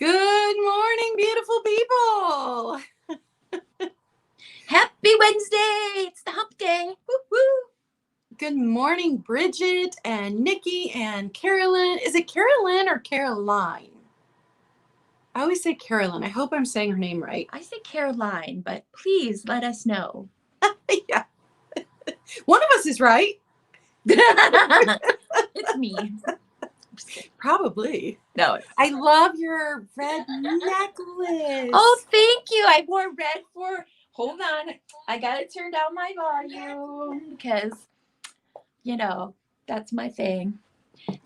Good morning, beautiful people. Happy Wednesday! It's the hump day. Woo-hoo. Good morning, Bridget and Nikki and Carolyn. Is it Carolyn or Caroline? I always say Carolyn. I hope I'm saying her name right. I say Caroline, but please let us know. Yeah. One of us is right. It's me. Probably. No. I love your red necklace. Oh, thank you. I wore red for, hold on. I got to turn down my volume because, that's my thing.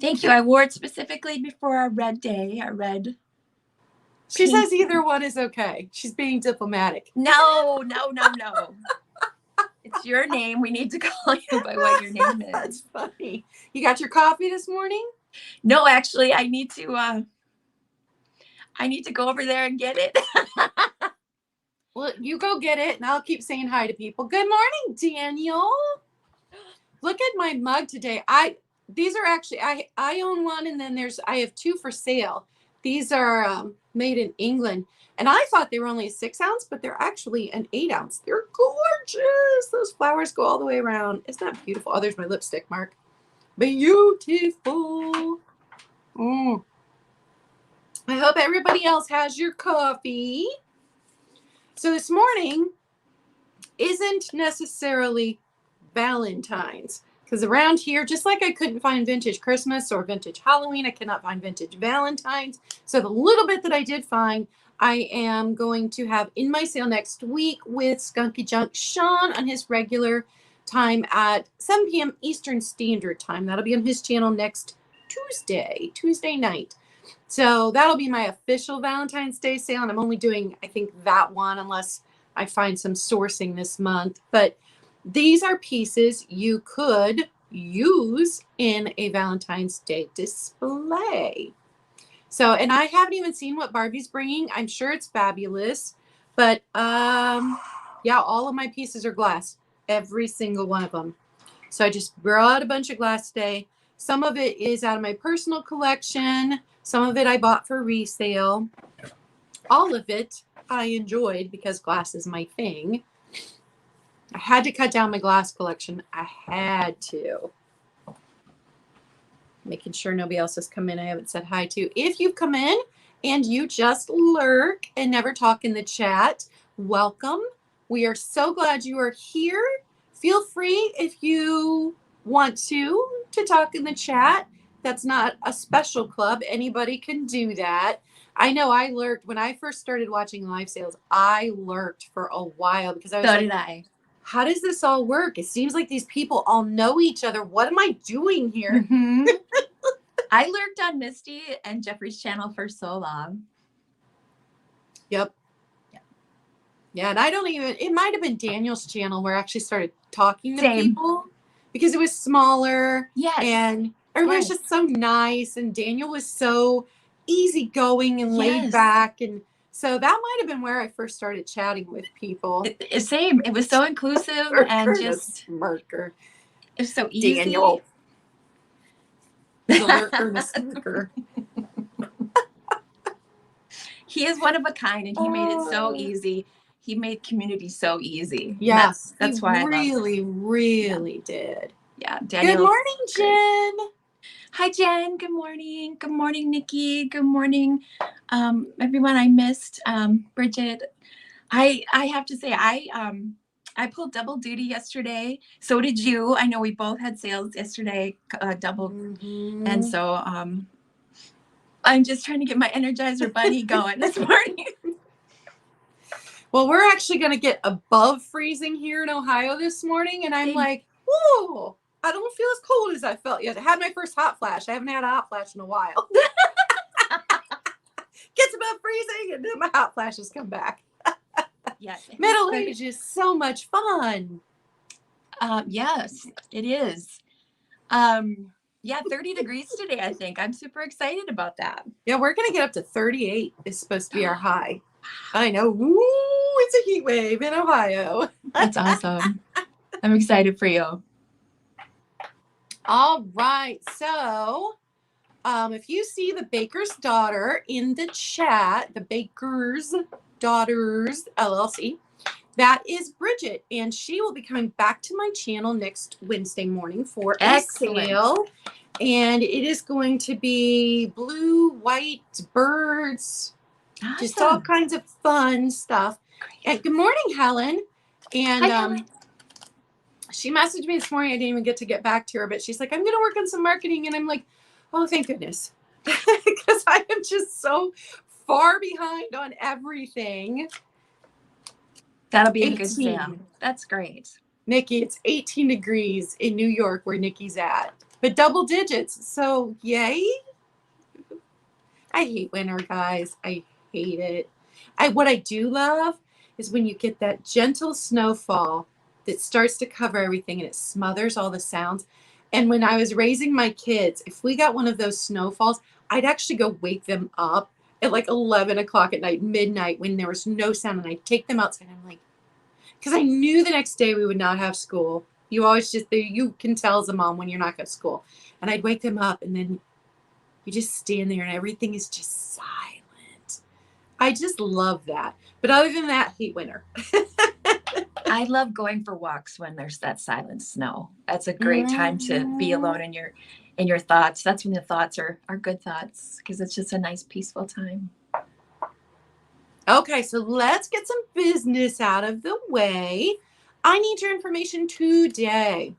Thank you. I wore it specifically before our red day, our red. She says either one is okay. She's being diplomatic. No. It's your name. We need to call you by what your name is. That's funny. You got your coffee this morning? No, actually, I need to go over there and get it. Well, you go get it, and I'll keep saying hi to people. Good morning, Daniel. Look at my mug today. These are actually, I own one, and then I have two for sale. These are made in England, and I thought they were only a 6 ounce, but they're actually an 8 ounce. They're gorgeous. Those flowers go all the way around. Isn't that beautiful? Oh, there's my lipstick mark. Beautiful. I hope everybody else has your coffee. So this morning isn't necessarily Valentine's, because around here, just like I couldn't find vintage Christmas or vintage Halloween, I cannot find vintage Valentine's. So the little bit that I did find, I am going to have in my sale next week with Skunky Junk Sean on his regular time at 7 p.m. Eastern Standard Time. That'll be on his channel next Tuesday night. So that'll be my official Valentine's Day sale. And I'm only doing, I think, that one unless I find some sourcing this month. But these are pieces you could use in a Valentine's Day display. So, and I haven't even seen what Barbie's bringing. I'm sure it's fabulous. But yeah, all of my pieces are glass. Every single one of them. So I just brought a bunch of glass today. Some of it is out of my personal collection. Some of it I bought for resale. All of it I enjoyed because glass is my thing. I had to cut down my glass collection. I had to. Making sure nobody else has come in I haven't said hi to. If you've come in and you just lurk and never talk in the chat, welcome. We are so glad you are here. Feel free if you want to talk in the chat. That's not a special club. Anybody can do that. I know I lurked when I first started watching live sales. I lurked for a while because I was So did I. How does this all work? It seems like these people all know each other. What am I doing here? Mm-hmm. I lurked on Misty and Jeffrey's channel for so long. Yep. Yeah, and it might have been Daniel's channel where I actually started talking to people because it was smaller. Yes. And everybody was just so nice. And Daniel was so easygoing and laid back. And so that might have been where I first started chatting with people. Same. It was so inclusive and just Smirker. It was so easy. Daniel. The lurker, the smirker. He is one of a kind, and he made it so easy. He made community so easy. Yes, that's why I really did. Yeah, Daniel. Good morning, Jen. Hi, Jen. Good morning. Good morning, Nikki. Good morning, everyone. I missed Bridget. I have to say I pulled double duty yesterday. So did you. I know we both had sales yesterday, double, and so I'm just trying to get my Energizer Bunny going this morning. Well, we're actually going to get above freezing here in Ohio this morning. And I'm like, whoa, I don't feel as cold as I felt yet. I had my first hot flash. I haven't had a hot flash in a while. Gets above freezing and then my hot flashes come back. Yes. Middle age is so much fun. Yes, it is. 30 degrees today, I think. I'm super excited about that. Yeah, we're going to get up to 38 is supposed to be our high. I know. Ooh, it's a heat wave in Ohio. That's awesome. I'm excited for you. All right. So If you see the Baker's Daughter in the chat, the Baker's Daughters LLC, that is Bridget, and she will be coming back to my channel next Wednesday morning for a sale. And it is going to be blue, white, birds, just all kinds of fun stuff. And good morning, Helen. And Hi, Helen. she messaged me this morning. I didn't even get back to her, but she's like, I'm going to work on some marketing. And I'm like, oh, thank goodness. Because I am just so far behind on everything. That'll be a good sale. That's great. Nikki, it's 18 degrees in New York where Nikki's at, but double digits. So yay. I hate winter, guys. I hate it. What I do love is when you get that gentle snowfall that starts to cover everything and it smothers all the sounds. And when I was raising my kids, if we got one of those snowfalls, I'd actually go wake them up at like 11 o'clock at night, midnight, when there was no sound. And I'd take them outside. I'm like, because I knew the next day we would not have school. You always you can tell as a mom when you're not going to school. And I'd wake them up and then you just stand there and everything is just silent. I just love that. But other than that, hate winter. I love going for walks when there's that silent snow. That's a great time to be alone in your thoughts. That's when the thoughts are good thoughts, because it's just a nice peaceful time. Okay, so let's get some business out of the way. I need your information today.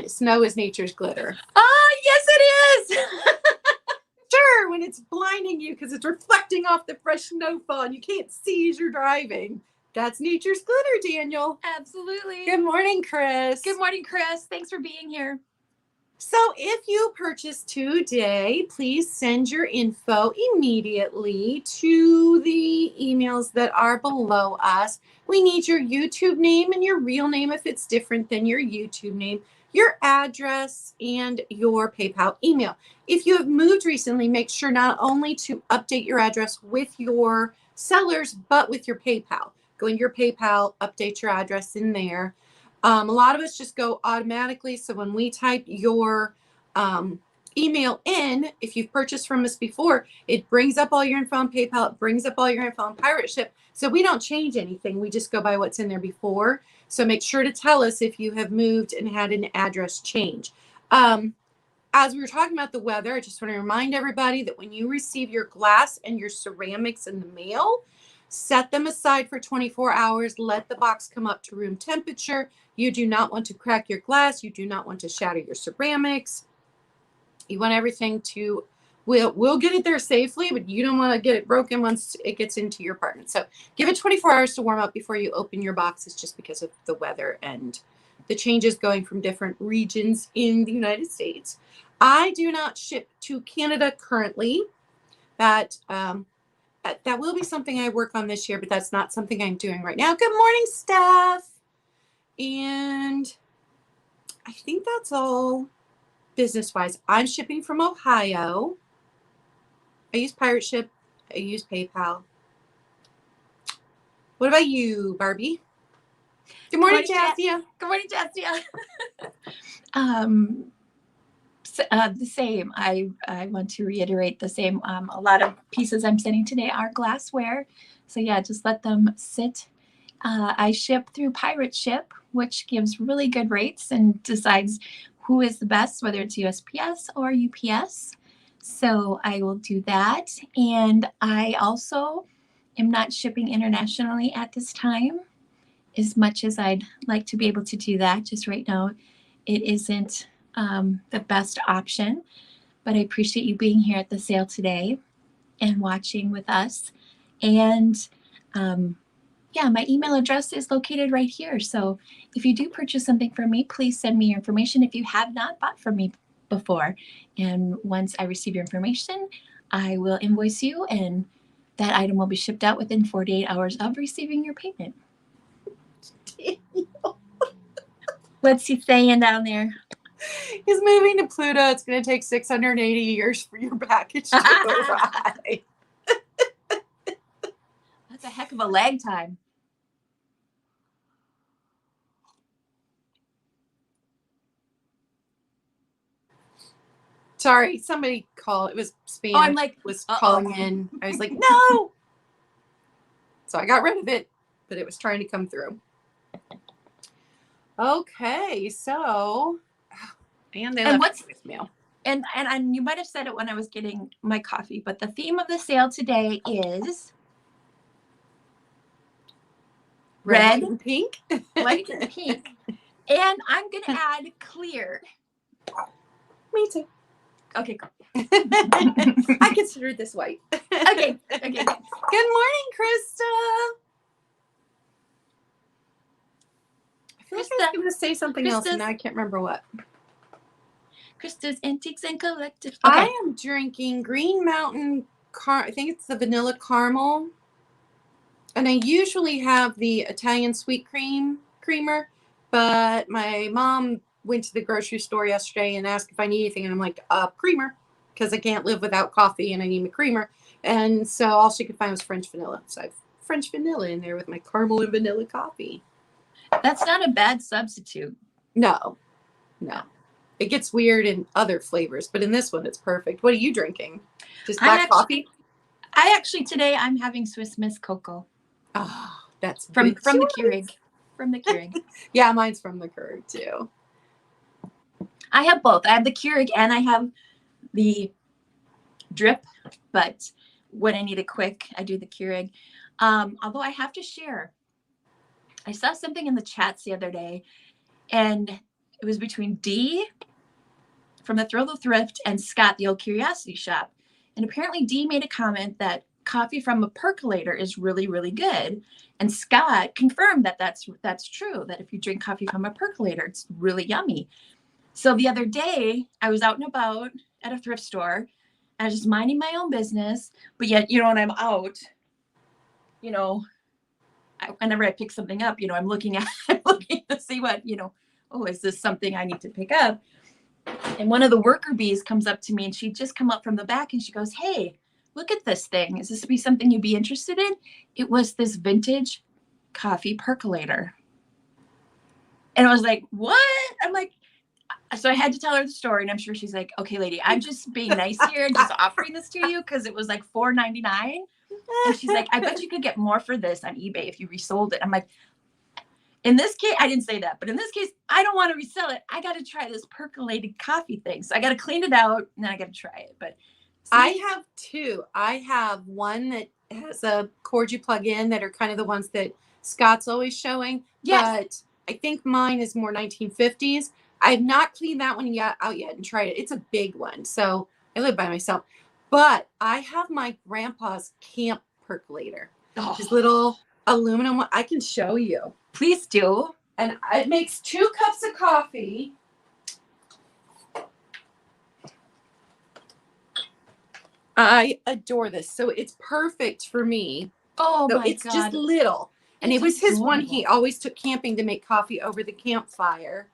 Snow is nature's glitter. Oh, yes, it is. Sure, when it's blinding you because it's reflecting off the fresh snowfall and you can't see as you're driving. That's nature's glitter, Daniel. Absolutely. Good morning, Chris. Good morning, Chris. Thanks for being here. So if you purchase today, please send your info immediately to the emails that are below us. We need your YouTube name and your real name if it's different than your YouTube name, your address, and your PayPal email. If you have moved recently, make sure not only to update your address with your sellers, but with your PayPal. Go into your PayPal, update your address in there. A lot of us just go automatically. So when we type your email in, if you've purchased from us before, it brings up all your info on PayPal. It brings up all your info on Pirate Ship. So we don't change anything. We just go by what's in there before. So make sure to tell us if you have moved and had an address change. As we were talking about the weather, I just want to remind everybody that when you receive your glass and your ceramics in the mail, set them aside for 24 hours. Let the box come up to room temperature. You do not want to crack your glass. You do not want to shatter your ceramics. You want everything to, we'll get it there safely, but you don't want to get it broken once it gets into your apartment. So give it 24 hours to warm up before you open your boxes, just because of the weather and the changes going from different regions in the United States. I do not ship to Canada currently. That will be something I work on this year, but that's not something I'm doing right now. Good morning, Steph. And I think that's all business-wise. I'm shipping from Ohio. I use Pirate Ship. I use PayPal. What about you, Barbie? Good morning, Jassia. Good morning, Jassia. The same. I want to reiterate the same. A lot of pieces I'm sending today are glassware. So yeah, just let them sit. I ship through Pirate Ship, which gives really good rates and decides who is the best, whether it's USPS or UPS. So I will do that. And I also am not shipping internationally at this time, as much as I'd like to be able to do that. Just right now, it isn't the best option, but I appreciate you being here at the sale today and watching with us. And yeah, my email address is located right here. So if you do purchase something from me, please send me your information if you have not bought from me before. And once I receive your information, I will invoice you, and that item will be shipped out within 48 hours of receiving your payment. What's he saying down there? He's moving to Pluto. It's going to take 680 years for your package to arrive. That's a heck of a lag time. Sorry, somebody called. It was spam. Oh, I'm like, was uh-oh. calling in. I was like, no. So I got rid of it, but it was trying to come through. Okay, so and they left voicemail. And you might have said it when I was getting my coffee, but the theme of the sale today is red, white, and pink. white, and pink. And I'm going to add clear. Me too. Okay, cool. I considered this white. Okay. Good morning, Krista. I feel like I was going to say something else, and now I can't remember what. Krista's Antiques and Collectibles. Okay. I am drinking Green Mountain, I think it's the vanilla caramel. And I usually have the Italian sweet creamer, but my mom went to the grocery store yesterday and asked if I need anything. And I'm like, creamer, because I can't live without coffee and I need my creamer. And so all she could find was French vanilla. So I have French vanilla in there with my caramel and vanilla coffee. That's not a bad substitute. No. It gets weird in other flavors, but in this one, it's perfect. What are you drinking? Just black coffee? Today I'm having Swiss Miss Cocoa. Oh, that's from the Keurig. From the Keurig. Yeah, mine's from the Keurig too. I have both. I have the Keurig and I have the drip, but when I need it quick, I do the Keurig. Although I have to share, I saw something in the chats the other day, and it was between Dee from the Thrill of Thrift and Scott, the Old Curiosity Shop. And apparently Dee made a comment that coffee from a percolator is really, really good. And Scott confirmed that that's true, that if you drink coffee from a percolator, it's really yummy. So the other day I was out and about at a thrift store. I was just minding my own business, but yet, when I'm out, whenever I pick something up, I'm looking to see what, is this something I need to pick up? And one of the worker bees comes up to me, and she'd just come up from the back, and she goes, "Hey, look at this thing. Is this be something you'd be interested in?" It was this vintage coffee percolator. And I was like, what? I'm like, so I had to tell her the story, and I'm sure she's like, "Okay, lady, I'm just being nice here and just offering this to you because it was like $4.99. And she's like, "I bet you could get more for this on eBay if you resold it." I'm like, in this case, I didn't say that, but in this case, I don't want to resell it. I got to try this percolated coffee thing. So I got to clean it out, and then I got to try it. But I have two. I have one that has a cord you plug in that are kind of the ones that Scott's always showing. Yes. But I think mine is more 1950s. I have not cleaned that one out yet and tried it. It's a big one. So I live by myself. But I have my grandpa's camp percolator. Oh. His little aluminum one. I can show you. Please do. And it makes 2 cups of coffee. I adore this. So it's perfect for me. Oh, so my it's God. Just little. And it was his one. He always took camping to make coffee over the campfire.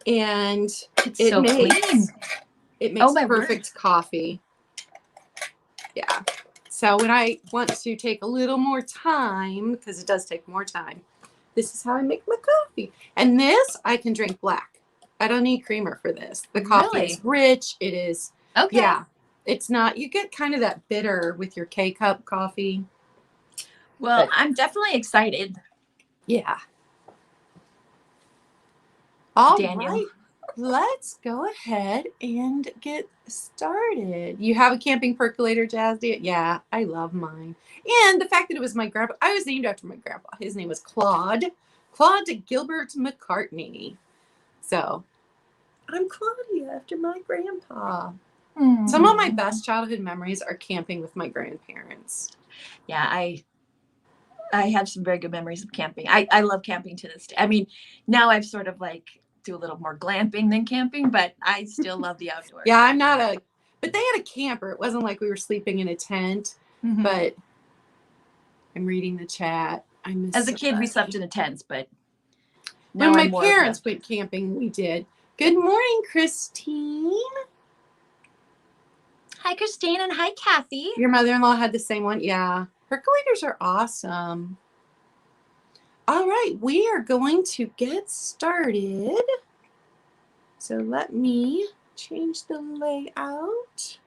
And it makes perfect coffee. Yeah. So when I want to take a little more time, because it does take more time, this is how I make my coffee. And this, I can drink black. I don't need creamer for this. The coffee is rich. It is. Okay. Yeah. It's not, you get kind of that bitter with your K-cup coffee. Well, I'm definitely excited. Yeah. All right. Let's go ahead and get started. You have a camping percolator, Jazz? Yeah, I love mine. And the fact that it was my grandpa, I was named after my grandpa. His name was Claude Gilbert McCartney. So I'm Claudia after my grandpa. Some of my best childhood memories are camping with my grandparents. Yeah, I have some very good memories of camping. I love camping to this day. I mean, now I've sort of do a little more glamping than camping, but I still love the outdoors. Yeah, but they had a camper. It wasn't like we were sleeping in a tent, but I'm reading the chat. As a kid, we slept in the tents, but now when my parents went camping, we did. Good morning, Christine. Hi, Christine, and hi, Kathy. Your mother-in-law had the same one? Yeah. Percolators are awesome. All right, we are going to get started. So let me change the layout.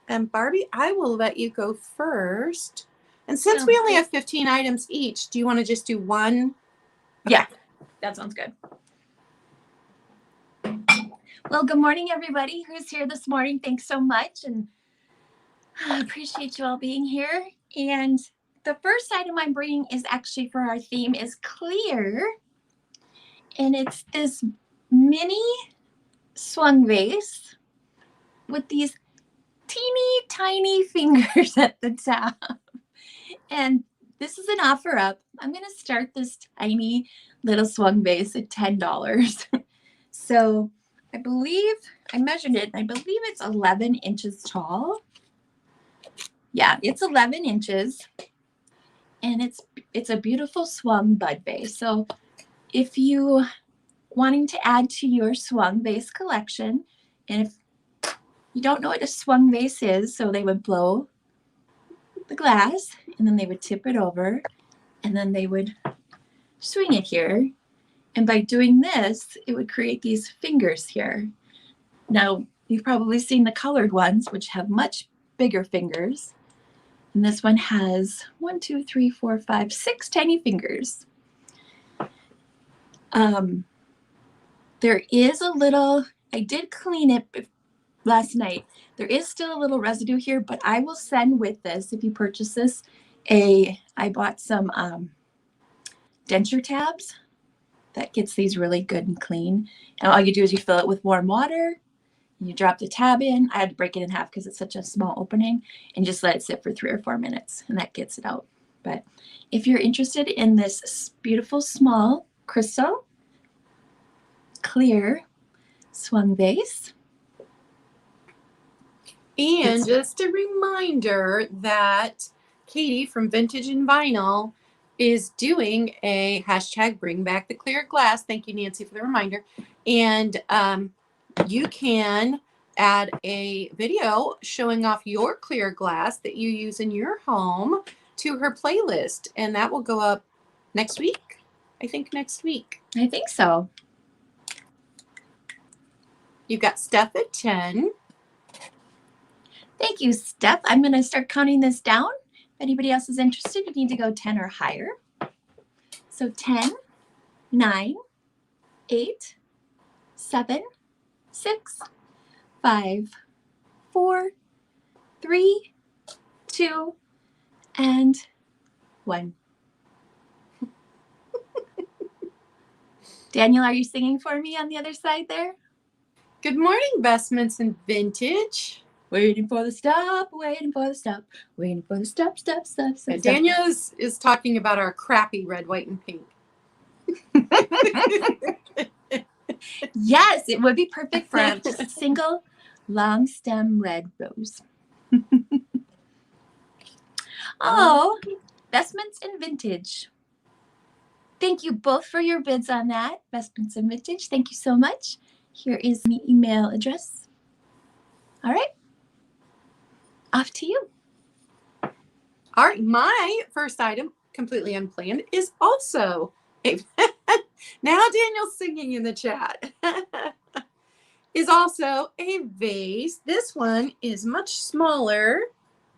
And Barbie, I will let you go first. And since we only have 15 items each, do you want to just do one? Yeah, that sounds good. Well, good morning, everybody who's here this morning. Thanks so much. And I appreciate you all being here. And the first item I'm bringing is actually for our theme is clear. And it's this mini swung vase with these teeny tiny fingers at the top. And this is an offer up. I'm going to start this tiny little swung vase at $10. So I believe I measured it. I believe it's 11 inches tall. Yeah, it's 11 inches. And it's a beautiful swung bud vase. So if you wanting to add to your swung vase collection, and if you don't know what a swung vase is, so they would blow the glass and then they would tip it over and then they would swing it here. And by doing this, it would create these fingers here. Now, you've probably seen the colored ones, which have much bigger fingers. And this one has 1, 2, 3, 4, 5, 6 tiny fingers. There is a little, I did clean it last night. There is still a little residue here, but I will send with this, if you purchase this, I bought some denture tabs that gets these really good and clean. And all you do is you fill it with warm water, and you drop the tab in. I had to break it in half because it's such a small opening, and just let it sit for 3 or 4 minutes, and that gets it out. But if you're interested in this beautiful small crystal clear swung vase. And just a reminder that Katie from Vintage and Vinyl is doing a hashtag bring back the clear glass. Thank you, Nancy, for the reminder. And you can add a video showing off your clear glass that you use in your home to her playlist. And that will go up next week. I think next week. I think so. You've got Steph at 10. Thank you, Steph. I'm going to start counting this down. If anybody else is interested, you need to go 10 or higher. So 10, 9, 8, 7, 6, 5, 4, 3, 2, and 1. Daniel, are you singing for me on the other side there? Good morning, Vestments and Vintage. Waiting for the stop, waiting for the stop, waiting for the stop, stop, stop, stop. Daniel is talking about our crappy red, white, and pink. Yes, it would be perfect for just a single long stem red rose. Oh, Vestments and Vintage. Thank you both for your bids on that. Vestments and Vintage, thank you so much. Here is the email address. All right. Off to you. All right, my first item, completely unplanned, is also a now Daniel's singing in the chat. Is also a vase. This one is much smaller.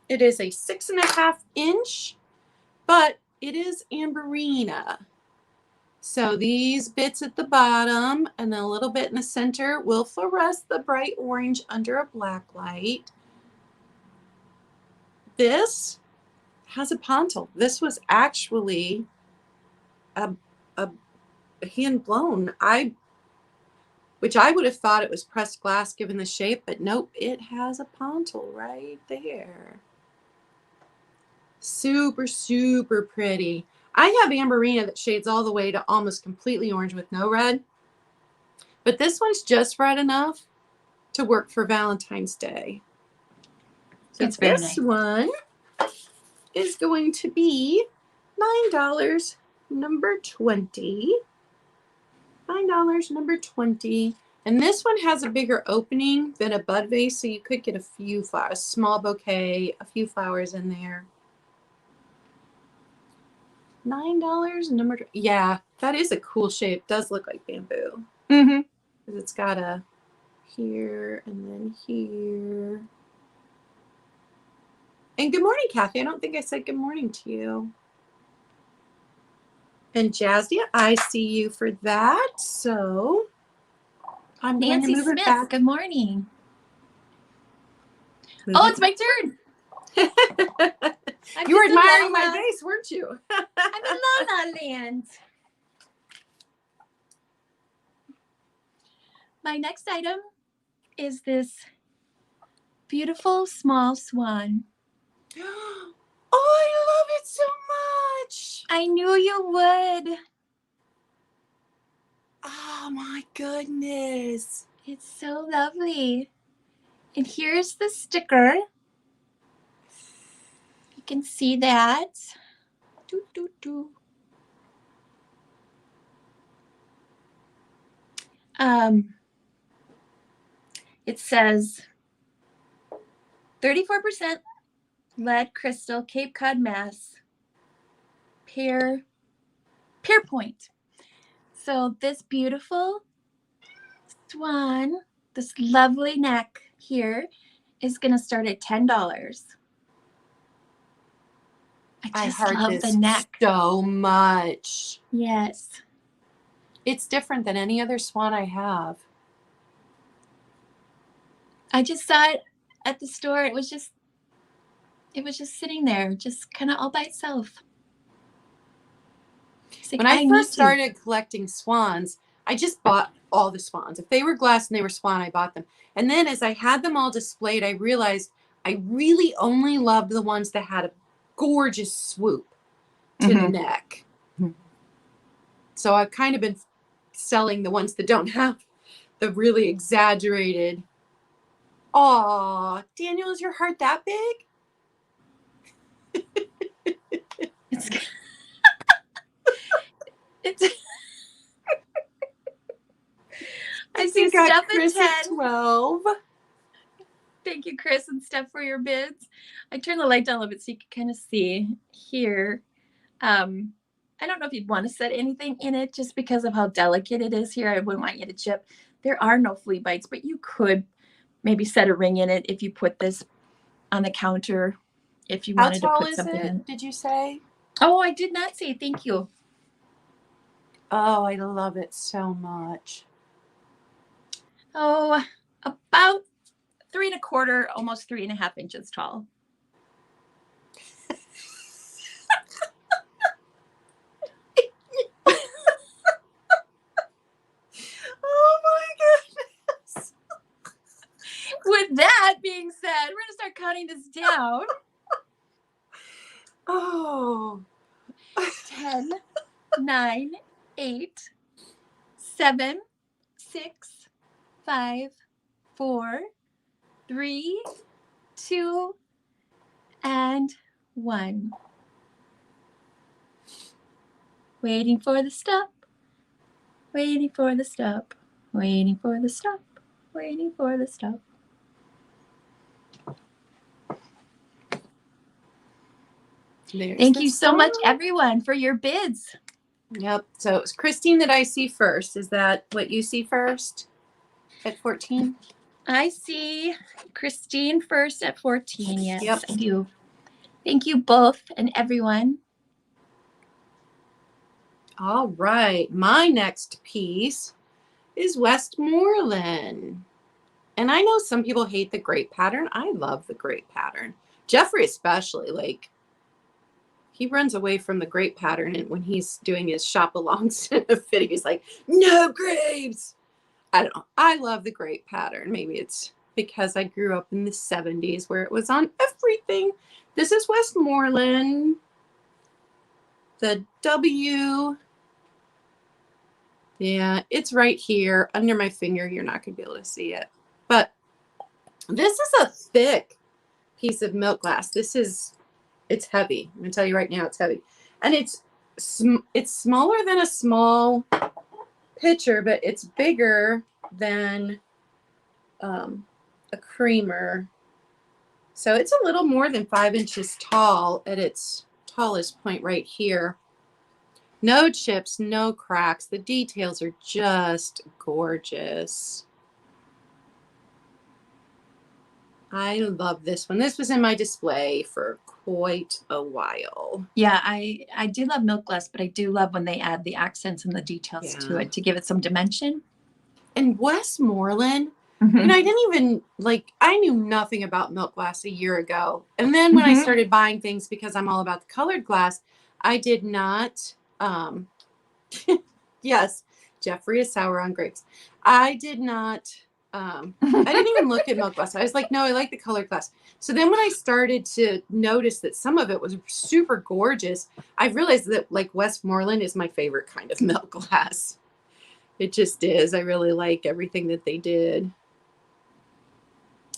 It is a 6.5 inch, but it is amberina. So these bits at the bottom and a little bit in the center will fluoresce the bright orange under a black light. This has a pontil. This was actually a hand blown. Which I would have thought it was pressed glass given the shape, but nope, it has a pontil right there. Super, super pretty. I have amberina that shades all the way to almost completely orange with no red, but this one's just red enough to work for Valentine's Day. So it's very this nice. one is going to be $9, number 20. $9, number 20. And this one has a bigger opening than a bud vase, so you could get a few flowers, a small bouquet, a few flowers in there. $9, number. Yeah, that is a cool shape. Does look like bamboo. Mm-hmm. Because it's got a here and then here. And good morning, Kathy. I don't think I said good morning to you. And Jazzy, I see you for that. So I'm going to Nancy move it Smith, back. good morning. Move Oh, it it's my turn. You were just in admiring La my La- vase, weren't you? I'm in La La Land. My next item is this beautiful small swan. Oh, I love it so much. I knew you would. Oh my goodness. It's so lovely. And here's the sticker. You can see that. Doo, doo, doo. It says 34% lead crystal, Cape Cod, Mass. Pear point. So this beautiful swan, this lovely neck here, is going to start at $10. I just love this the neck so much. Yes. It's different than any other swan I have. I just saw it at the store. It was just sitting there, just kind of all by itself. Like, When I first started collecting swans, I just bought all the swans. If they were glass and they were swan, I bought them. And then as I had them all displayed, I realized I really only loved the ones that had a gorgeous swoop to the neck. So I've kind of been selling the ones that don't have the really exaggerated. Aw, Daniel, is your heart that big? It's I see stuff at 10. 12. Thank you, Chris, and stuff for your bids. I turned the light down a little bit so you can kind of see here. I don't know if you'd want to set anything in it just because of how delicate it is here. I wouldn't want you to chip. There are no flea bites, but you could maybe set a ring in it if you put this on the counter. If you wanted to put something in. How tall is it, did you say? Oh, I did not say. Thank you. Oh, I love it so much. Oh, about 3 1/4, almost 3.5 inches tall. Oh my goodness. With that being said, we're going to start counting this down. Oh. 10, 9, 8, 7, 6, 5, 4, 3, 2, and 1. Waiting for the stop. Waiting for the stop. Waiting for the stop. Waiting for the stop. Thank you so much, everyone, for your bids. Yep. So it was Christine that I see first. Is that what you see first at 14? I see Christine first at 14. Yes, yep. I do. Thank you both and everyone. All right. My next piece is Westmoreland. And I know some people hate the grape pattern. I love the grape pattern. Jeffrey especially, like, he runs away from the grape pattern, and when he's doing his shop alongs in a fit, he's like, no grapes. I don't know. I love the grape pattern. Maybe it's because I grew up in the 70s where it was on everything. This is Westmoreland. The W. Yeah, it's right here under my finger. You're not going to be able to see it. But this is a thick piece of milk glass. It's heavy. I'm going to tell you right now, it's heavy. And it's smaller than a small pitcher, but it's bigger than a creamer. So it's a little more than 5 inches tall at its tallest point right here. No chips, no cracks. The details are just gorgeous. I love this one. This was in my display for quite a while. Yeah, I do love milk glass, but I do love when they add the accents and the details to it to give it some dimension. And Westmoreland, Mm-hmm. I didn't even, I knew nothing about milk glass a year ago. And then when I started buying things, because I'm all about the colored glass, I did not, yes, Jeffrey is sour on grapes. I did not, I didn't even look at milk glass. I was like, no, I like the colored glass. So then when I started to notice that some of it was super gorgeous, I realized that Westmoreland is my favorite kind of milk glass. It just is. I really like everything that they did.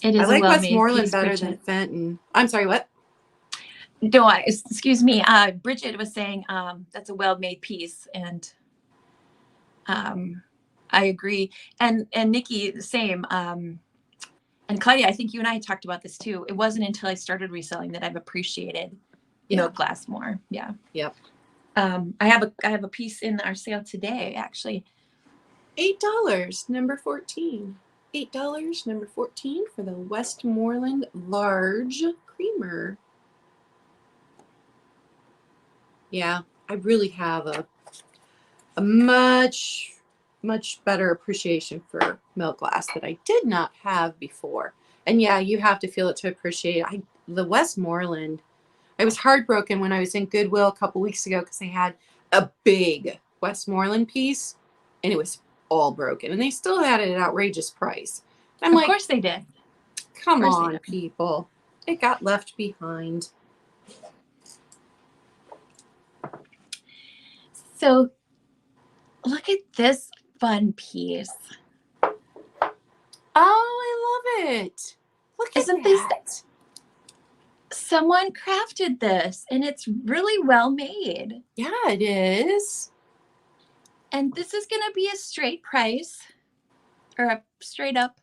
It is. I like Westmoreland better than Fenton. I'm sorry, what? No, excuse me. Bridget was saying that's a well-made piece, and I agree. And Nikki, the same. And Claudia, I think you and I talked about this too. It wasn't until I started reselling that I've appreciated milk glass more. Yeah. Yep. I have a piece in our sale today, actually. $8, number 14. $8, number 14 for the Westmoreland large creamer. Yeah, I really have a much better appreciation for milk glass that I did not have before. And yeah, you have to feel it to appreciate it. The Westmoreland, I was heartbroken when I was in Goodwill a couple weeks ago because they had a big Westmoreland piece and it was all broken. And they still had it at an outrageous price. I'm Of course they did. Come on, people. It got left behind. So look at this fun piece. Oh, I love it. Look at that. Someone crafted this, and it's really well made. Yeah, it is. And this is going to be a straight price, or a straight up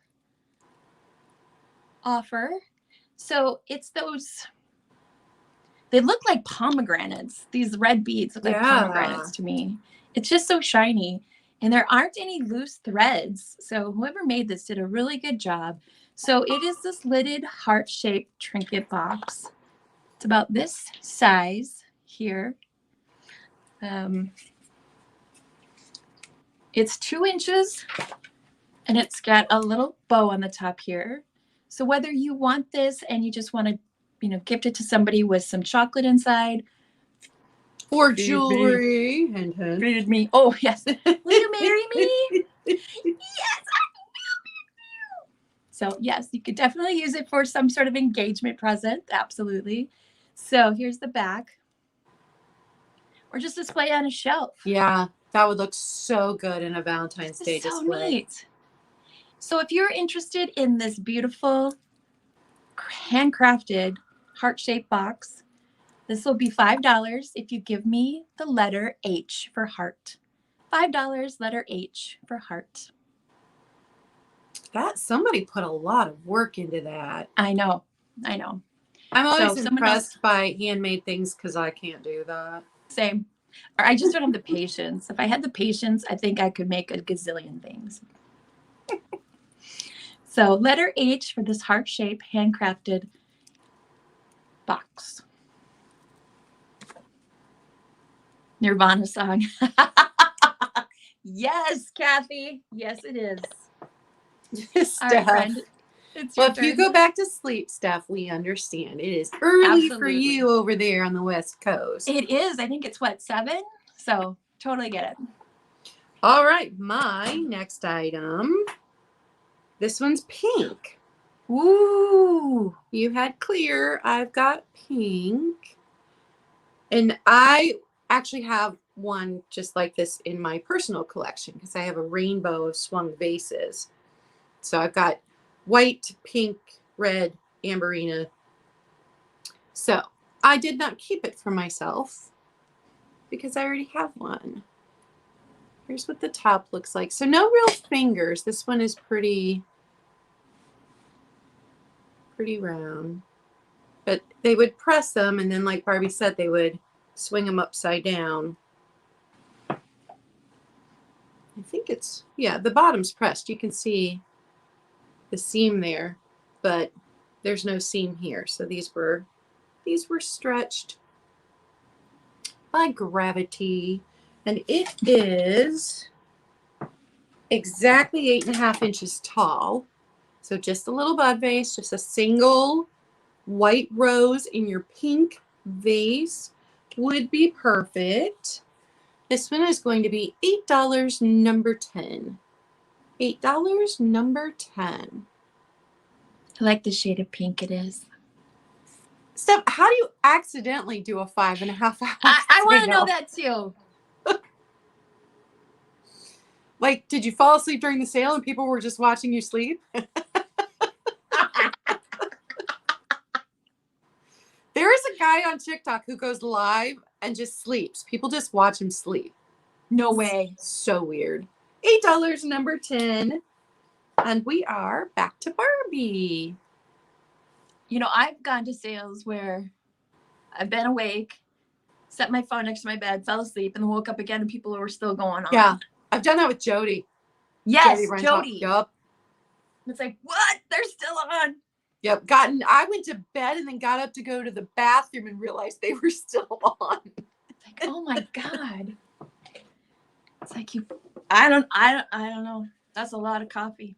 offer. So it's those, they look like pomegranates. These red beads look like pomegranates to me. It's just so shiny. And there aren't any loose threads. So whoever made this did a really good job. So it is this lidded heart-shaped trinket box. It's about this size here. It's 2 inches and it's got a little bow on the top here. So whether you want this and you just want to, gift it to somebody with some chocolate inside, or jewelry. Feed me. Oh, yes. Will you marry me? Yes, I will marry you. So, yes, you could definitely use it for some sort of engagement present. Absolutely. So, here's the back. Or just display on a shelf. Yeah, that would look so good in a Valentine's Day display. So neat. So, if you're interested in this beautiful, handcrafted, heart-shaped box, this will be $5 if you give me the letter H for heart. $5, letter H for heart. Somebody put a lot of work into that. I know. I'm always impressed by handmade things because I can't do that. Same. Or I just don't have the patience. If I had the patience, I think I could make a gazillion things. So letter H for this heart-shaped, handcrafted box. Nirvana song. Yes, Kathy. Yes, it is. Steph. All right, friend. Well, if you go back to sleep, Steph, we understand. It is early for you over there on the West Coast. It is. I think it's 7? So totally get it. All right. My next item. This one's pink. Ooh. You had clear. I've got pink. And I actually have one just like this in my personal collection because I have a rainbow of Swung vases. So I've got white, pink, red, amberina. So I did not keep it for myself because I already have one. Here's what the top looks like. So no real fingers. This one is pretty round. But they would press them and then like Barbie said, they would swing them upside down. think it's, yeah, the bottom's pressed. You can see the seam there, but there's no seam here. So these were stretched by gravity, and it is exactly 8.5 inches tall. So just a little bud vase, just a single white rose in your pink vase would be perfect. This one is going to be $8, number 10. $8, number 10. I like the shade of pink it is. Steph, how do you accidentally do a 5.5 hour I want to sale? know that too. Like, did you fall asleep during the sale and people were just watching you sleep? There is a guy on TikTok who goes live and just sleeps. People just watch him sleep. No way. So weird. $8, number 10. And we are back to Barbie. You know, I've gone to sales where I've been awake, set my phone next to my bed, fell asleep, and then woke up again and people were still going on. Yeah. I've done that with Jody. Yes, Jody. Yup. It's like, what? They're still on. Yep. I went to bed and then got up to go to the bathroom and realized they were still on. It's like, oh my God. It's like I don't know. That's a lot of coffee.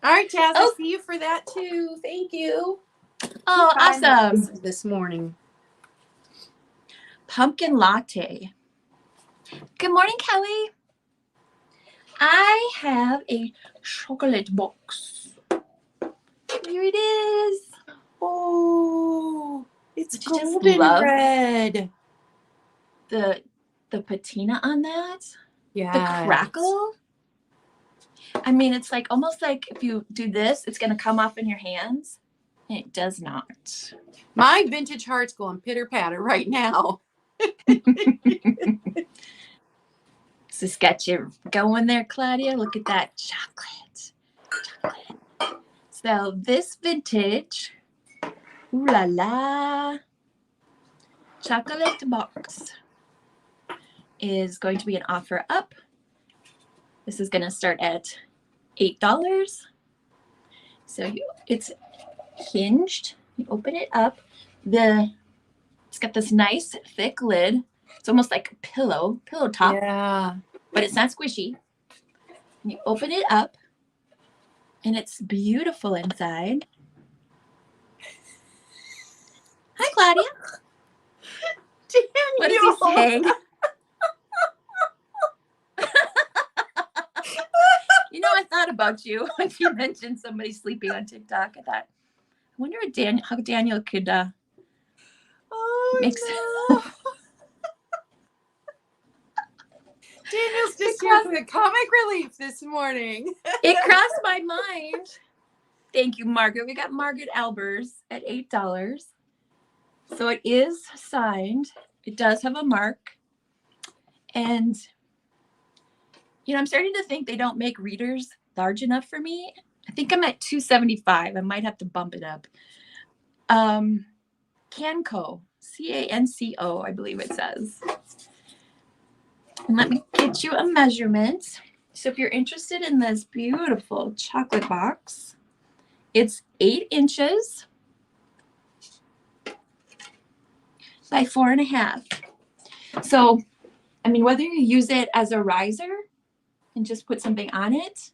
All right, Chaz, I see you for that too. Thank you. Oh, awesome. This morning. Pumpkin latte. Good morning, Kelly. I have a chocolate box. Here it is. Oh, it's Would you just golden love red. The patina on that. Yeah. The crackle. I mean, it's like almost like if you do this, it's going to come off in your hands. And it does not. My vintage heart's going pitter patter right now. This got you going there, Claudia. Look at that chocolate. So this vintage, ooh la la, chocolate box is going to be an offer up. This is going to start at $8. So it's hinged. You open it up. It's got this nice thick lid. It's almost like a pillow top. Yeah. But it's not squishy. You open it up, and it's beautiful inside. Hi, Claudia. Daniel. What is he saying? You know, I thought about you when you mentioned somebody sleeping on TikTok. I thought, I wonder how Daniel could mix it. Daniel's just here for the comic relief this morning. It crossed my mind. Thank you, Margaret. We got Margaret Albers at $8. So it is signed. It does have a mark. And, you know, I'm starting to think they don't make readers large enough for me. I think I'm at 275. I might have to bump it up. Canco, C-A-N-C-O, I believe it says. And let me get you a measurement. So if you're interested in this beautiful chocolate box, it's 8 inches by 4.5. So, I mean, whether you use it as a riser and just put something on it,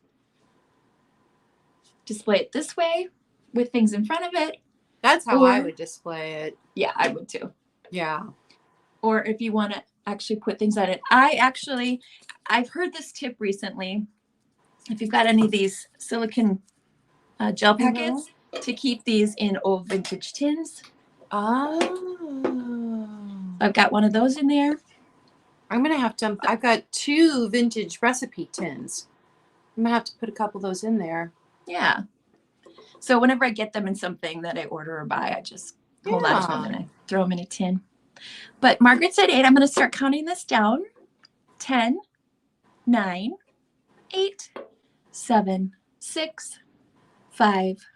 display it this way with things in front of it. That's how I would display it. Yeah, I would too. Yeah. Or if you want to actually put things on it. I've heard this tip recently. If you've got any of these silicone gel packets, to keep these in old vintage tins. Oh. I've got one of those in there. I've got 2 vintage recipe tins. I'm going to have to put a couple of those in there. Yeah. So whenever I get them in something that I order or buy, I just hold on to them and I throw them in a tin. But Margaret said 8. I'm going to start counting this down. 10, 9, 8, 7, 6, 5,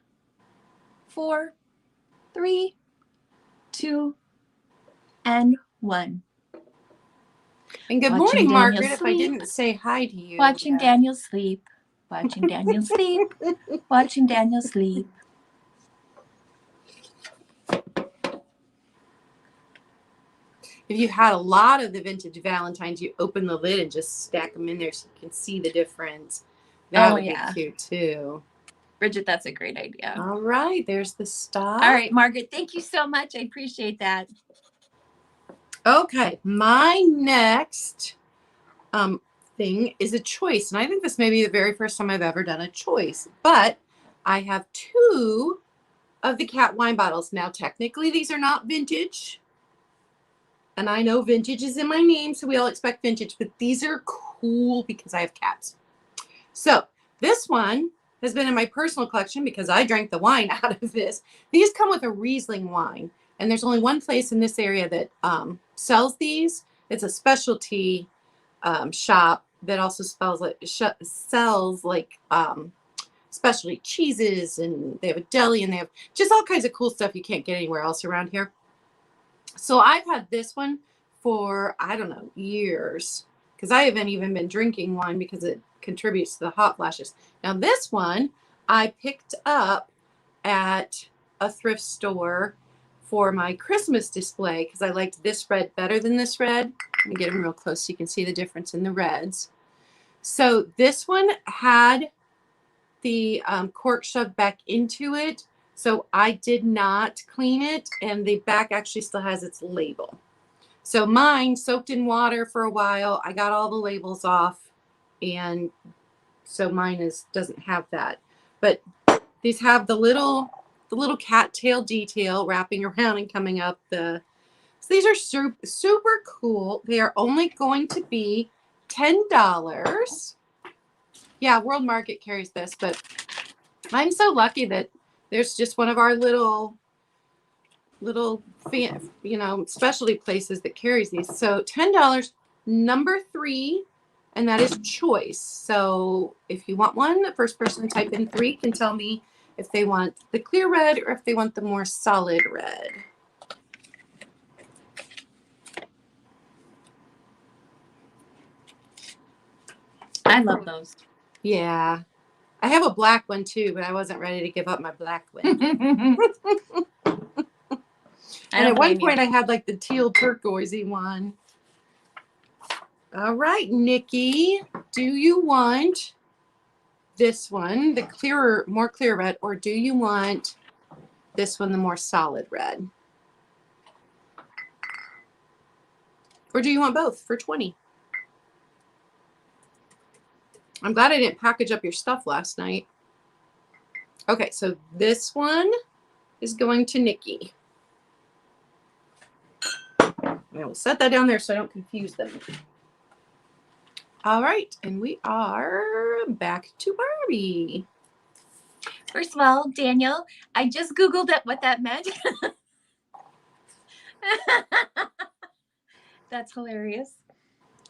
4, 3, 2, and 1. And good Watching morning, Daniel Margaret, if I sleep. didn't say hi to you. Watching yet. Daniel sleep. Watching Daniel sleep. Watching Daniel sleep. If you had a lot of the vintage Valentines, you open the lid and just stack them in there so you can see the difference. That would be cute too. Bridget, that's a great idea. All right, there's the stop. All right, Margaret, thank you so much. I appreciate that. Okay, my next thing is a choice. And I think this may be the very first time I've ever done a choice. But I have 2 of the cat wine bottles. Now, technically, these are not vintage. And I know vintage is in my name, so we all expect vintage. But these are cool because I have cats. So this one has been in my personal collection because I drank the wine out of this. These come with a Riesling wine. And there's only one place in this area that sells these. It's a specialty shop that also sells like specialty cheeses, and they have a deli, and they have just all kinds of cool stuff you can't get anywhere else around here. So I've had this one for, I don't know, years, because I haven't even been drinking wine because it contributes to the hot flashes. Now this one I picked up at a thrift store for my Christmas display because I liked this red better than this red. Let me get them real close so you can see the difference in the reds. So this one had the cork shoved back into it. So I did not clean it, and the back actually still has its label. So mine soaked in water for a while. I got all the labels off, and so mine doesn't have that. But these have the little cattail detail wrapping around and coming up the. So these are super cool. They are only going to be $10. Yeah, World Market carries this, but I'm so lucky that there's just one of our little specialty places that carries these. So $10, number 3, and that is choice. So if you want one, the first person to type in 3 can tell me if they want the clear red or if they want the more solid red. I love those. Yeah. I have a black one too, but I wasn't ready to give up my black one. And at one point I had like the teal turquoisey one. All right, Nikki, do you want this one, the clearer, more clear red, or do you want this one, the more solid red? Or do you want both for 20? I'm glad I didn't package up your stuff last night. Okay, so this one is going to Nikki. I will set that down there so I don't confuse them. All right, and we are back to Barbie. First of all, Daniel, I just Googled what that meant. That's hilarious.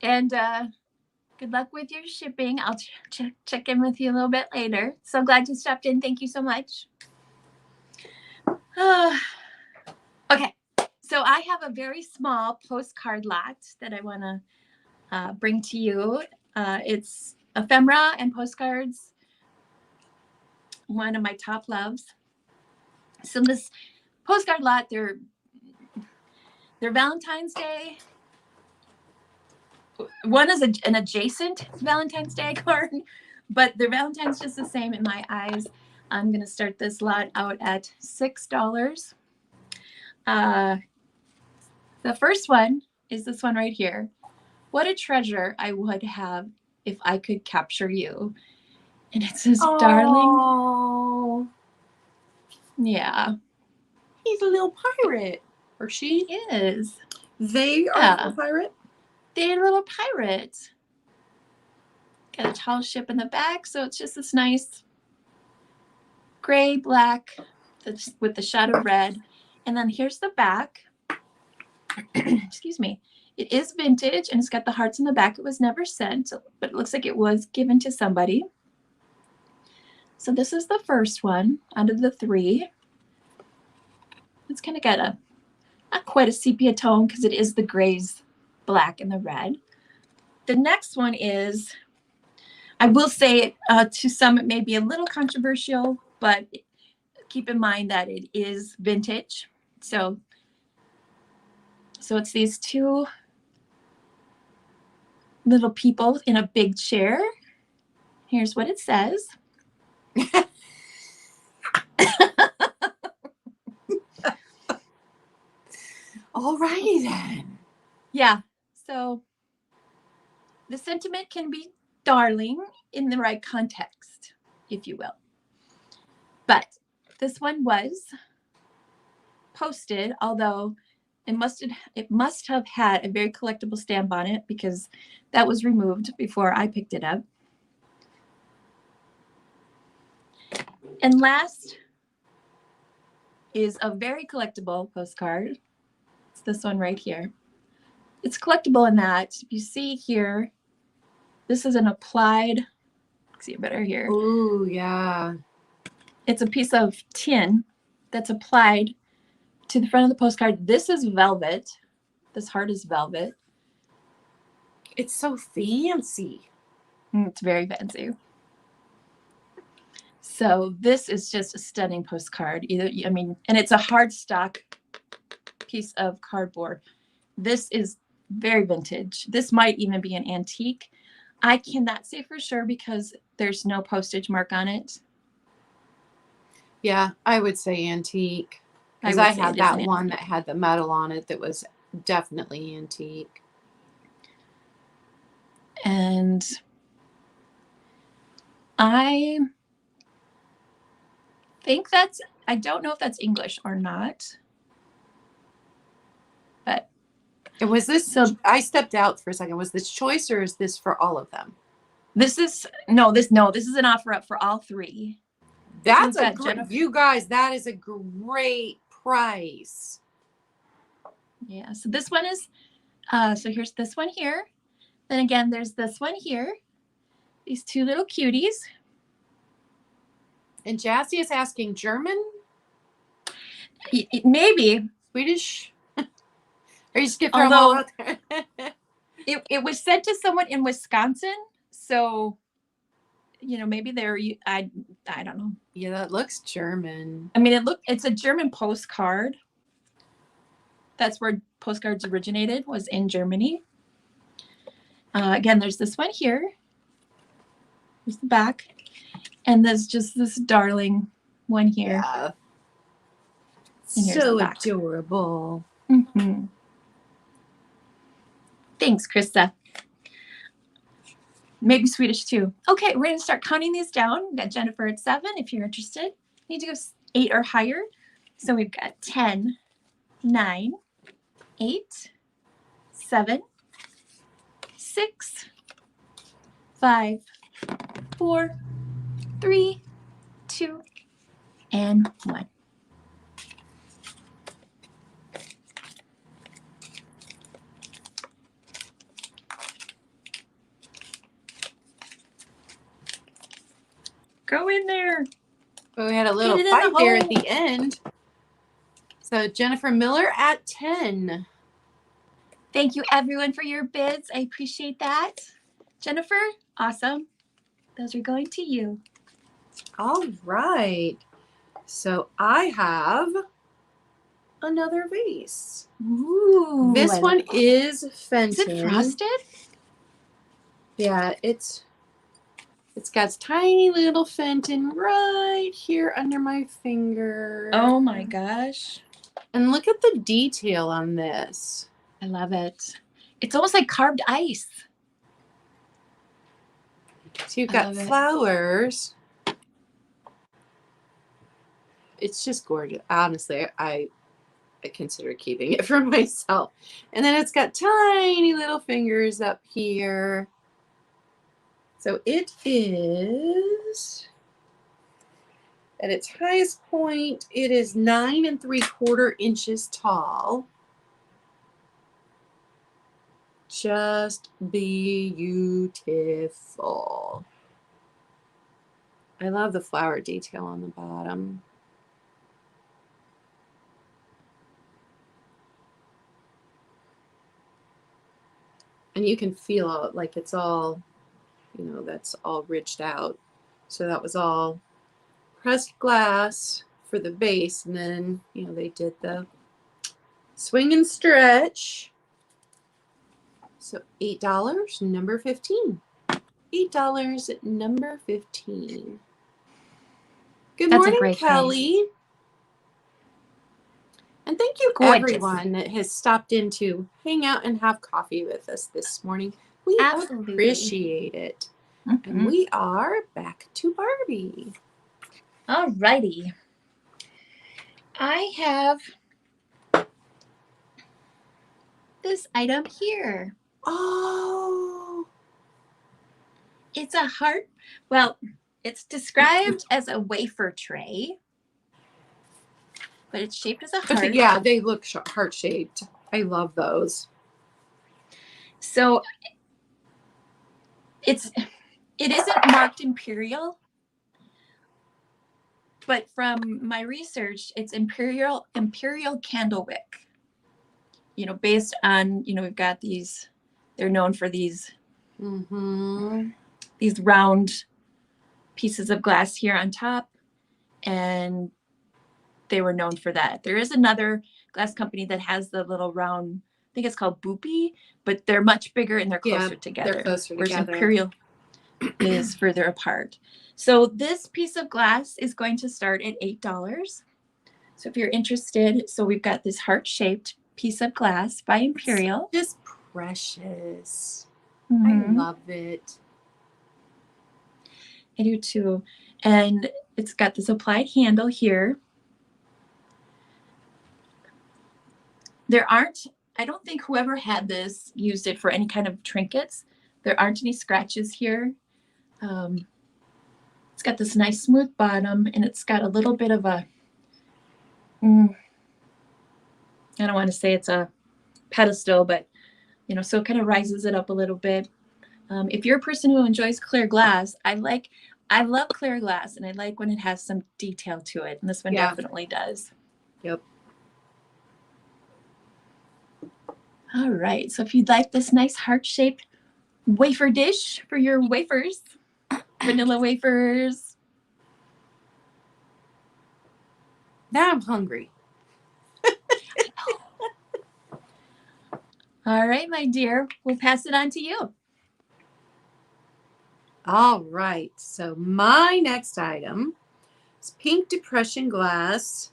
And good luck with your shipping. I'll check in with you a little bit later. So glad you stopped in. Thank you so much. Okay, so I have a very small postcard lot that I want to bring to you. It's ephemera and postcards, one of my top loves. So this postcard lot, they're Valentine's Day. One is an adjacent Valentine's Day card, but their Valentine's just the same in my eyes. I'm going to start this lot out at $6. The first one is this one right here. What a treasure I would have if I could capture you. And it says, darling. Yeah. He's a little pirate. Or she is. They are a little pirate? They're a little pirate. Got a tall ship in the back, so it's just this nice gray, black, with the shot of red. And then here's the back. Excuse me. It is vintage, and it's got the hearts in the back. It was never sent, but it looks like it was given to somebody. So this is the first one out of the 3. It's kind of got not quite a sepia tone because it is the grays, black, and the red. the next one is, I will say to some it may be a little controversial, but keep in mind that it is vintage. So it's these two little people in a big chair. Here's what it says. All righty then. Yeah. So the sentiment can be darling in the right context, if you will. But this one was posted, although it must have had a very collectible stamp on it because that was removed before I picked it up. And last is a very collectible postcard. It's this one right here. It's collectible in that you see here, this is an applied, see it better here. Ooh, yeah. It's a piece of tin that's applied to the front of the postcard. This is velvet. This heart is velvet. It's so fancy. It's very fancy. So this is just a stunning postcard. And it's a hard stock piece of cardboard. This is very vintage. This might even be an antique. I cannot say for sure because there's no postage mark on it. Yeah, I would say antique. Because I had that one that had the metal on it that was definitely antique. And I think I don't know if that's English or not. But was this, so I stepped out for a second. Was this choice or is this for all of them? This is an offer up for all three. That's a great, you guys, that is a great price. Yeah, so this one is, so here's this one here. Then again, there's this one here. These two little cuties. And Jassy is asking German? Maybe. Swedish? Or you just get thrown all out there? it was sent to someone in Wisconsin, so maybe they're, I don't know. Yeah, that looks German. I mean, it's a German postcard. That's where postcards originated, was in Germany. Again, there's this one here. Here's the back. And there's just this darling one here. Yeah. So adorable. Mm-hmm. Thanks, Krista. Maybe Swedish too. Okay, we're going to start counting these down. We've got Jennifer at 7 if you're interested. Need to go 8 or higher. So we've got 10, 9, 8, 7, 6, 5, 4, 3, 2, and 1. Go in there. But we had a little fight there at the end. So Jennifer Miller at 10. Thank you, everyone, for your bids. I appreciate that. Jennifer, awesome. Those are going to you. All right. So I have another vase. Ooh. This one is Fenton. Is it frosted? Yeah, it's got tiny little Fenton right here under my finger. Oh my gosh. And look at the detail on this. I love it. It's almost like carved ice. So you've got flowers. It's just gorgeous. Honestly, I consider keeping it for myself. And then it's got tiny little fingers up here. So it is, at its highest point, it is 9 3/4 inches tall. Just beautiful. I love the flower detail on the bottom. And you can feel it, like it's all, you know, that's all ridged out. So that was all pressed glass for the base. And then, you know, they did the swing and stretch. So $8, number 15. $8, number 15. Good That's a morning, great Kelly. base. And thank you, Gorgeous. everyone that has stopped in to hang out and have coffee with us this morning. We Absolutely appreciate it. And we are back to Barbie. All righty. I have this item here. Oh. It's a heart. Well, it's described as a wafer tray, but it's shaped as a heart. But yeah, they look heart-shaped. I love those. So it isn't marked Imperial, but from my research, it's Imperial Candlewick. You know, based on, you know, we've got these, they're known for these these round pieces of glass here on top, and they were known for that. There is another glass company that has the little round, I think it's called Boopy, but they're much bigger and they're closer together. They're closer whereas together. Imperial is further apart. So this piece of glass is going to start at $8. So if you're interested, so we've got this heart-shaped piece of glass by Imperial. It's just precious. I love it. I do too. And it's got this applied handle here. There aren't, I don't think whoever had this used it for any kind of trinkets. There aren't any scratches here. It's got this nice smooth bottom, and it's got a little bit of a, I don't want to say it's a pedestal, but, you know, so it kind of rises it up a little bit. If you're a person who enjoys clear glass, I love clear glass, and I like when it has some detail to it. And this one definitely does. Yep. All right. So if you'd like this nice heart-shaped wafer dish for your wafers, vanilla wafers. Now I'm hungry. All right, my dear. We'll pass it on to you. All right. So my next item is pink depression glass.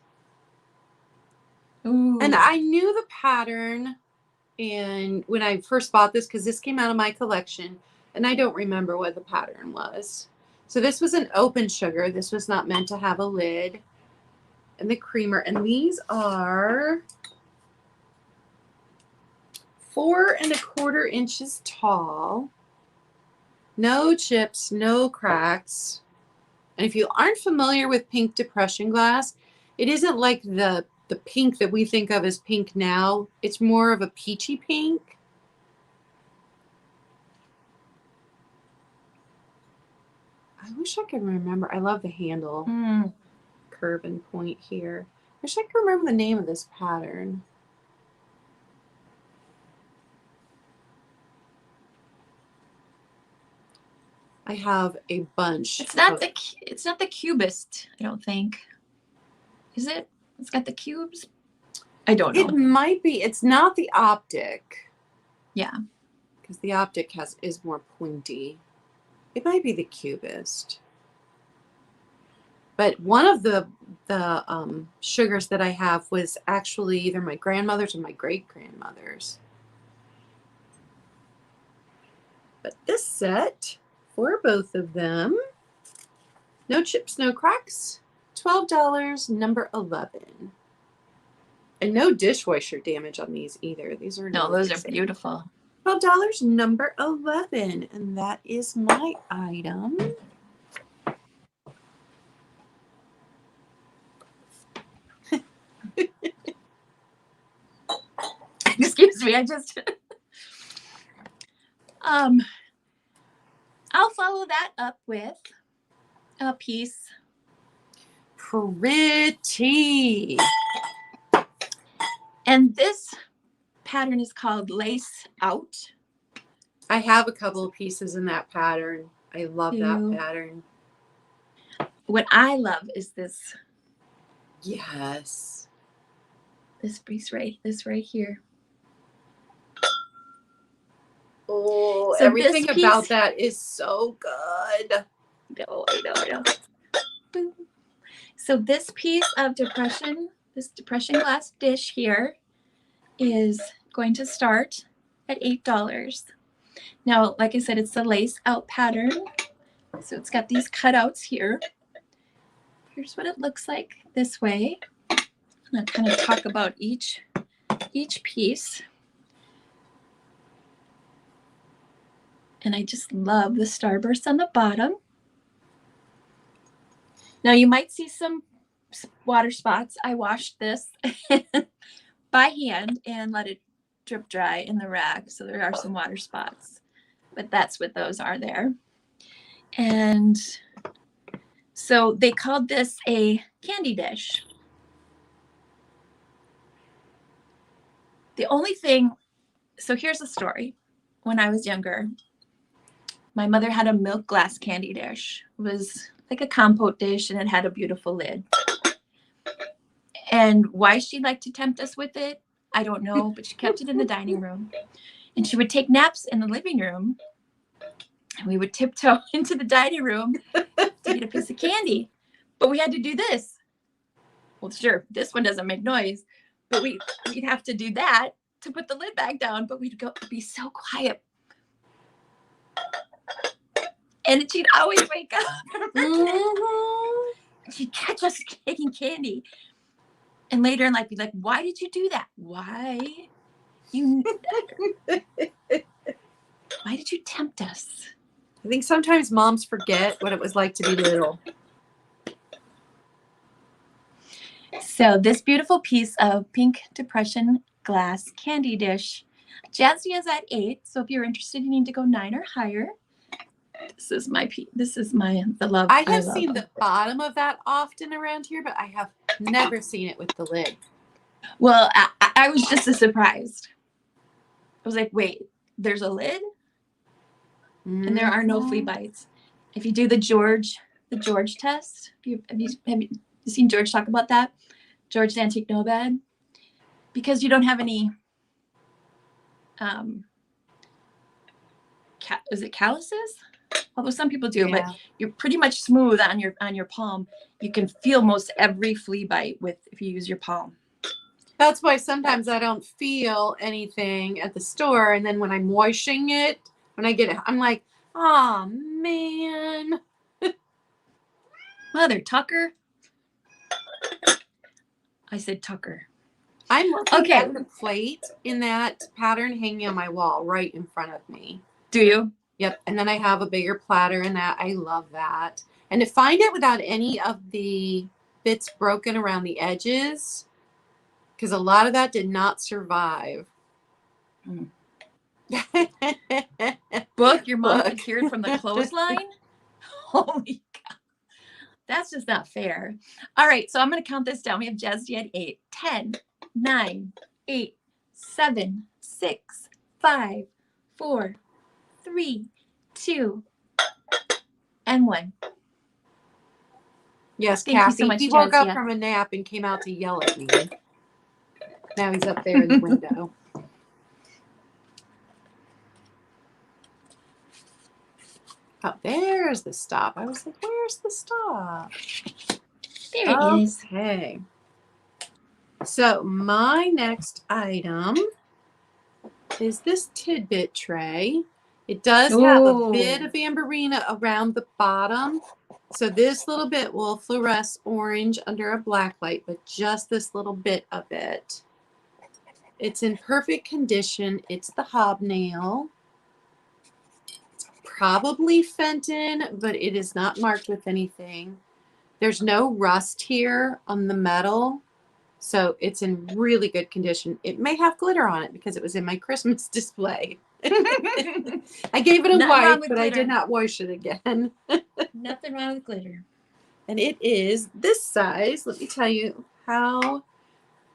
Ooh. And I knew the pattern, and when I first bought this, because this came out of my collection, and I don't remember what the pattern was. So this was an open sugar. This was not meant to have a lid. And the creamer, and these are 4 1/4 inches tall. No chips, no cracks. And if you aren't familiar with pink depression glass, it isn't like the pink that we think of as pink now. It's more of a peachy pink. I wish I could remember. I love the handle curve and point here. I wish I could remember the name of this pattern. I have a bunch. It's not the cubist, I don't think. Is it? It's got the cubes. I don't know. It might be. It's not the optic. Yeah. Because the optic is more pointy. It might be the cubist. But one of the sugars that I have was actually either my grandmother's or my great-grandmother's. But this set, for both of them, no chips, no cracks, $12, number 11. And no dishwasher damage on these either. These are no, those are beautiful. $12, number 11. And that is my item. Excuse me, I just I'll follow that up with a piece. Pretty. And this pattern is called Lace Out. I have a couple of pieces in that pattern. I love that pattern. What I love is this. Yes. This piece right here. Oh, so everything about that is so good. I know. Boom. So this piece of this depression glass dish here is going to start at $8. Now, like I said, it's the lace out pattern. So it's got these cutouts here. Here's what it looks like this way. I'm going to kind of talk about each piece. And I just love the starburst on the bottom. Now you might see some water spots. I washed this by hand and let it drip dry in the rack. So there are some water spots, but that's what those are there. And so they called this a candy dish. The only thing, so here's the story. When I was younger, my mother had a milk glass candy dish. It was like a compote dish and it had a beautiful lid. And why she liked to tempt us with it, I don't know, but she kept it in the dining room. And she would take naps in the living room. And we would tiptoe into the dining room to get a piece of candy. But we had to do this. Well, sure, this one doesn't make noise, but we'd have to do that to put the lid back down, but we'd be so quiet. And she'd always wake up. Mm-hmm. She'd catch us taking candy. And later in life, be like, why did you do that? Why did you tempt us? I think sometimes moms forget what it was like to be little. So this beautiful piece of pink depression glass candy dish, Jazzy is at 8. So if you're interested, you need to go 9 or higher. This is the love. I have seen the bottom of that often around here, but I have never seen it with the lid. Well, I was just as surprised. I was like, wait, there's a lid? Mm-hmm. And there are no flea bites. If you do the George test, have you seen George talk about that? George's Antique No Bed? Because you don't have any, is it calluses? Although some people do, but you're pretty much smooth on your palm. You can feel most every flea bite if you use your palm. That's why sometimes I don't feel anything at the store, and then when I'm washing it, when I get it, I'm like, oh man. Mother Tucker. I said Tucker. I'm looking at the plate in that pattern hanging on my wall right in front of me. Do you? Yep. And then I have a bigger platter in that. I love that. And to find it without any of the bits broken around the edges, because a lot of that did not survive. Mm. Book, your mom appeared from the clothesline? Holy cow. That's just not fair. All right, so I'm going to count this down. We have Jazzy at 8. 10, 9, 8, 7, 6, 5, 4, 3, 2, and 1. Yes, Kathy. So he woke up from a nap and came out to yell at me. Now he's up there in the window. Oh, there's the stop. I was like, where's the stop? There it is. Okay. So my next item is this tidbit tray. It does have a bit of amberina around the bottom. So this little bit will fluoresce orange under a black light, but just this little bit of it. It's in perfect condition. It's the Hobnail. It's probably Fenton, but it is not marked with anything. There's no rust here on the metal. So it's in really good condition. It may have glitter on it because it was in my Christmas display. I gave it a wipe, but I did not wash it again. Nothing wrong with glitter. And it is this size. Let me tell you how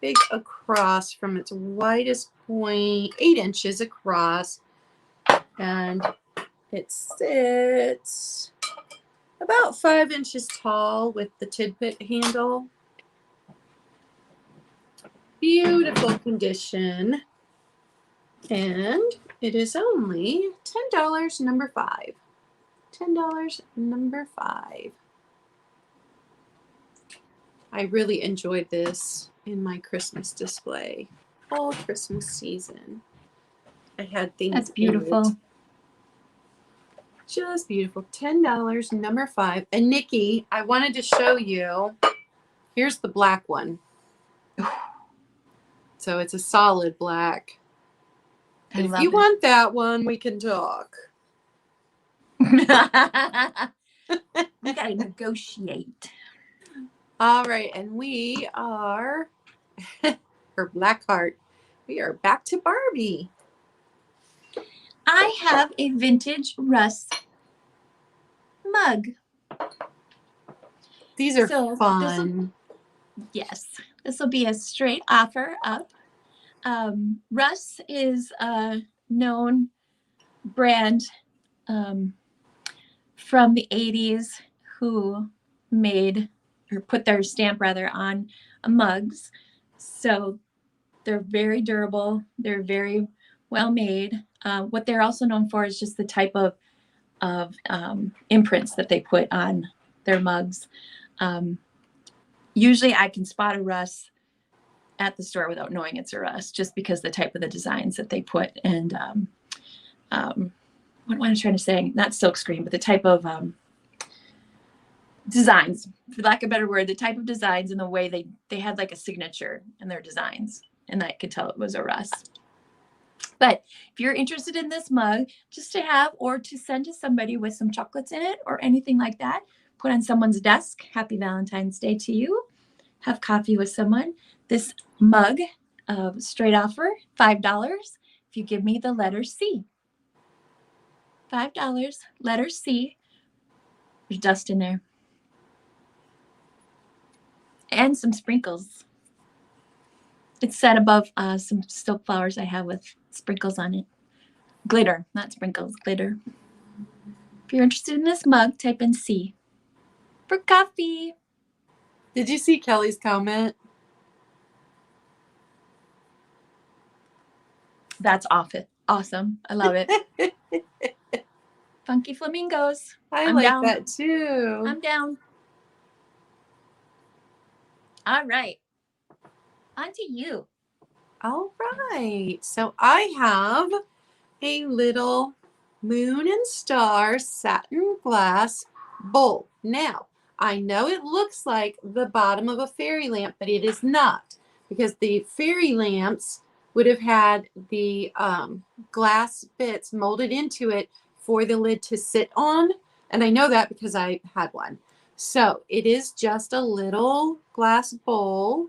big across from its widest point, 8 inches across. And it sits about 5 inches tall with the tidbit handle. Beautiful condition. And it is only $10, number 5. $10, number 5. I really enjoyed this in my Christmas display all Christmas season. I had things. That's beautiful. Just beautiful. $10, number 5. And Nikki, I wanted to show you. Here's the black one. So it's a solid black. But if you want that one, we can talk. We gotta negotiate. All right, and we are for Blackheart. We are back to Barbie. I have a vintage Russ mug. These are fun. Yes, this will be a straight offer up. Russ is a known brand from the 80s who made or put their stamp rather on mugs. So they're very durable. They're very well made. What they're also known for is just the type of imprints that they put on their mugs. Usually I can spot a Russ at the store without knowing it's a Russ, just because the type of the designs that they put. And what am I trying to say? Not silkscreen, but the type of designs, for lack of a better word, the type of designs and the way they had like a signature in their designs. And I could tell it was a Russ. But if you're interested in this mug, just to have or to send to somebody with some chocolates in it or anything like that, put on someone's desk. Happy Valentine's Day to you. Have coffee with someone. This mug, straight offer, $5 if you give me the letter C. $5, letter C. There's dust in there. And some sprinkles. It's set above some silk flowers I have with sprinkles on it. Glitter, not sprinkles, glitter. If you're interested in this mug, type in C for coffee. Did you see Kelly's comment? That's awesome. I love it. Funky flamingos. I'm like down. That too. I'm down. All right. On to you. All right. So I have a little moon and star satin glass bowl. Now, I know it looks like the bottom of a fairy lamp, but it is not, because the fairy lamps would have had the glass bits molded into it for the lid to sit on. And I know that because I had one. So it is just a little glass bowl.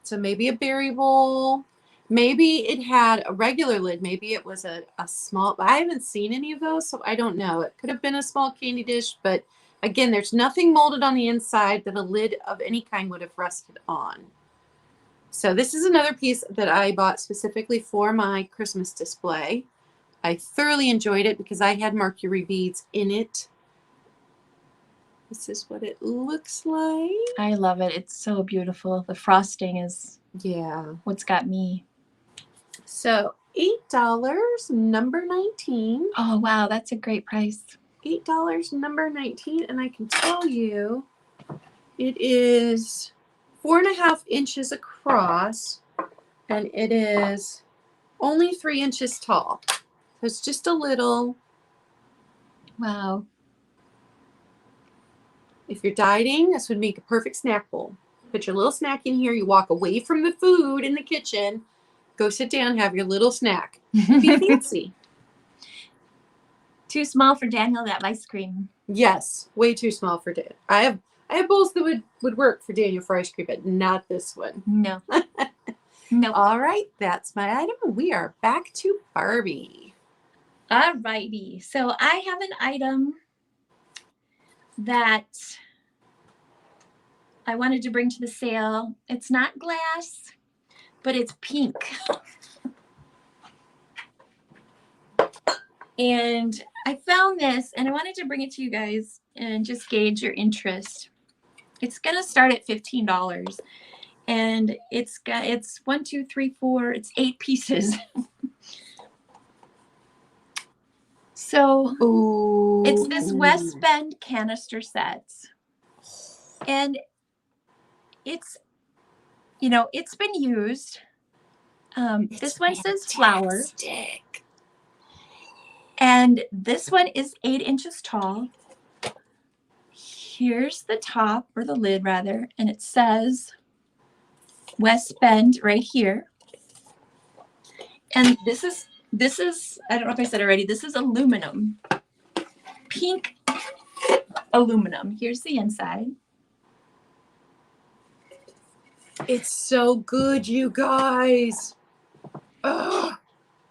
So maybe a berry bowl. Maybe it had a regular lid. Maybe it was a small, I haven't seen any of those, so I don't know. It could have been a small candy dish, but again, there's nothing molded on the inside that a lid of any kind would have rested on. So this is another piece that I bought specifically for my Christmas display. I thoroughly enjoyed it because I had mercury beads in it. This is what it looks like. I love it. It's so beautiful. The frosting is what's got me. So $8, number 19. Oh, wow. That's a great price. $8, number 19. And I can tell you it is 4.5 inches across, and it is only 3 inches tall. So it's just a little. Wow. If you're dieting, this would make a perfect snack bowl. Put your little snack in here. You walk away from the food in the kitchen. Go sit down, have your little snack. Be fancy. Too small for Daniel, that ice cream. Yes, way too small for Dan. I have bowls that would work for Daniel for ice cream, but not this one. No. No. All right, that's my item. We are back to Barbie. All righty. So I have an item that I wanted to bring to the sale. It's not glass, but it's pink. And I found this and I wanted to bring it to you guys and just gauge your interest. It's going to start at $15 and it's 1, 2, 3, 4, it's 8 pieces. So Ooh. it's this West Bend canister set. And it's, you know, it's been used. This one says flower. And this one is 8 inches tall. Here's the top, or the lid rather, and it says West Bend right here. And this is, I don't know if I said already, this is aluminum. Pink aluminum. Here's the inside. It's so good, you guys. Ugh.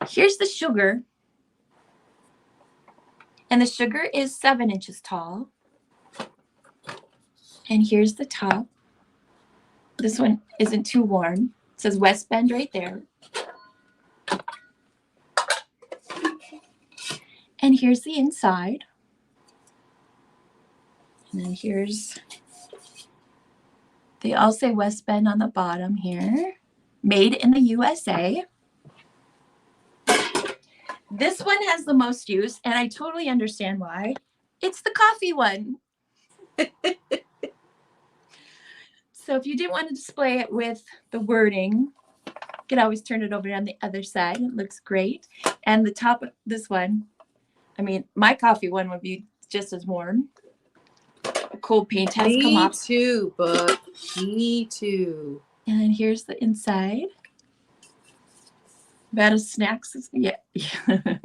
Here's the sugar. And the sugar is 7 inches tall. And here's the top. This one isn't too warm. It says West Bend right there. And here's the inside. And then here's, they all say West Bend on the bottom here. Made in the USA. This one has the most use, and I totally understand why. It's the coffee one. So if you didn't want to display it with the wording, you could always turn it over on the other side. It looks great. And the top of this one, I mean, my coffee one would be just as warm. The cold paint has come off. Me too, but me too. And then here's the inside. About as snacks. Yeah. And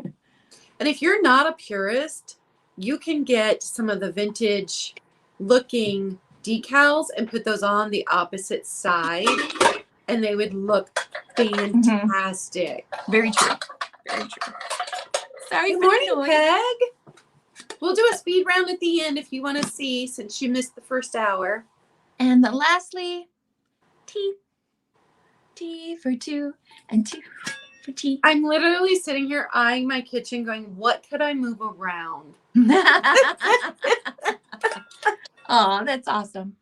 if you're not a purist, you can get some of the vintage looking decals and put those on the opposite side, and they would look fantastic. Very true. Very true. Sorry. Good morning, Peg. We'll do a speed round at the end if you want to see, since you missed the first hour. And then lastly, tea. Tea for 2 and 2 for tea. I'm literally sitting here eyeing my kitchen going, what could I move around? Oh, that's awesome.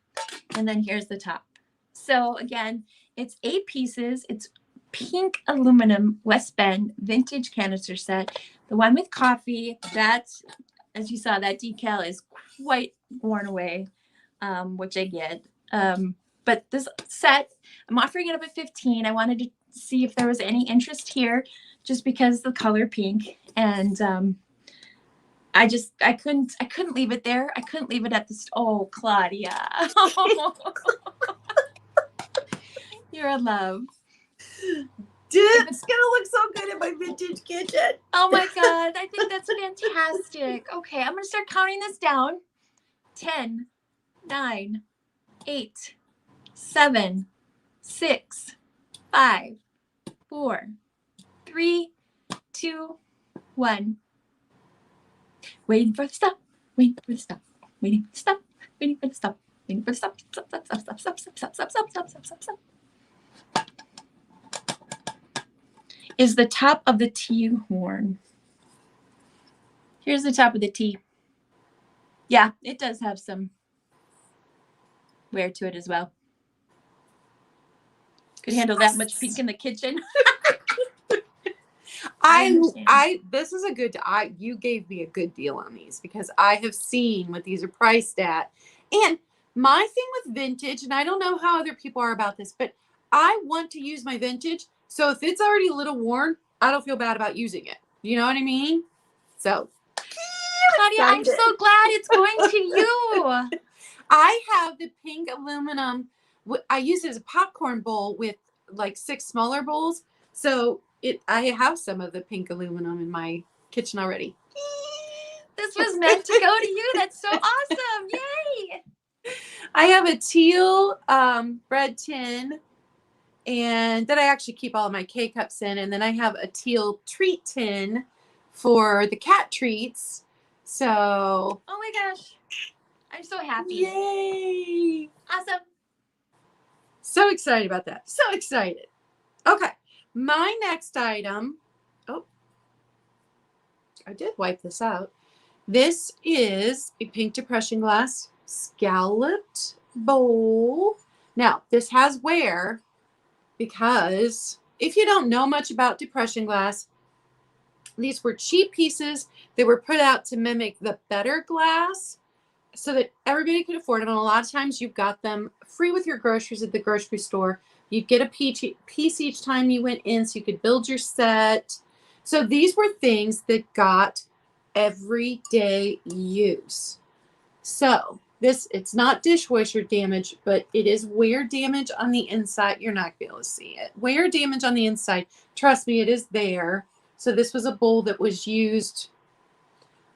And then here's the top. So again, it's 8 pieces. It's pink aluminum West Bend vintage canister set. The one with coffee, that's, as you saw, that decal is quite worn away, which I get. But this set, I'm offering it up at $15. I wanted to see if there was any interest here, just because the color pink. And I couldn't leave it there. I couldn't leave it at this. Oh, Claudia. You're a love. Dude, it's going to look so good in my vintage kitchen. Oh my God. I think that's fantastic. Okay, I'm going to start counting this down. 10, 9, 8, 7, 6, 5, 4, 3, 2, 1. Waiting for the stop. Waiting for the stop. Waiting for the stop. Waiting for the stop. Waiting for the stop. Stop, stop, stop, stop, stop, stop, stop, stop, stop, stop, stop, stop, stop. Is the top of the tea horn. Here's the top of the tea. Yeah, it does have some wear to it as well. Could handle that much pink in the kitchen. This is a good, you gave me a good deal on these, because I have seen what these are priced at. And my thing with vintage, and I don't know how other people are about this, but I want to use my vintage. So if it's already a little worn, I don't feel bad about using it. You know what I mean? So, Claudia, I'm so glad it's going to you. I have the pink aluminum. I use it as a popcorn bowl with like 6 smaller bowls. So I have some of the pink aluminum in my kitchen already. This was meant to go to you. That's so awesome. Yay. I have a teal bread tin, and that I actually keep all of my K-cups in. And then I have a teal treat tin for the cat treats. So. Oh my gosh. I'm so happy. Yay. Awesome. So excited about that. So excited. Okay. My next item. Oh. I did wipe this out. This is a pink depression glass scalloped bowl. Now, this has wear because if you don't know much about depression glass, these were cheap pieces. They were put out to mimic the better glass so that everybody could afford them. And a lot of times you got them free with your groceries at the grocery store. You'd get a piece each time you went in so you could build your set. So these were things that got everyday use. So it's not dishwasher damage, but it is wear damage on the inside. You're not going to be able to see it. Wear damage on the inside. Trust me, it is there. So this was a bowl that was used.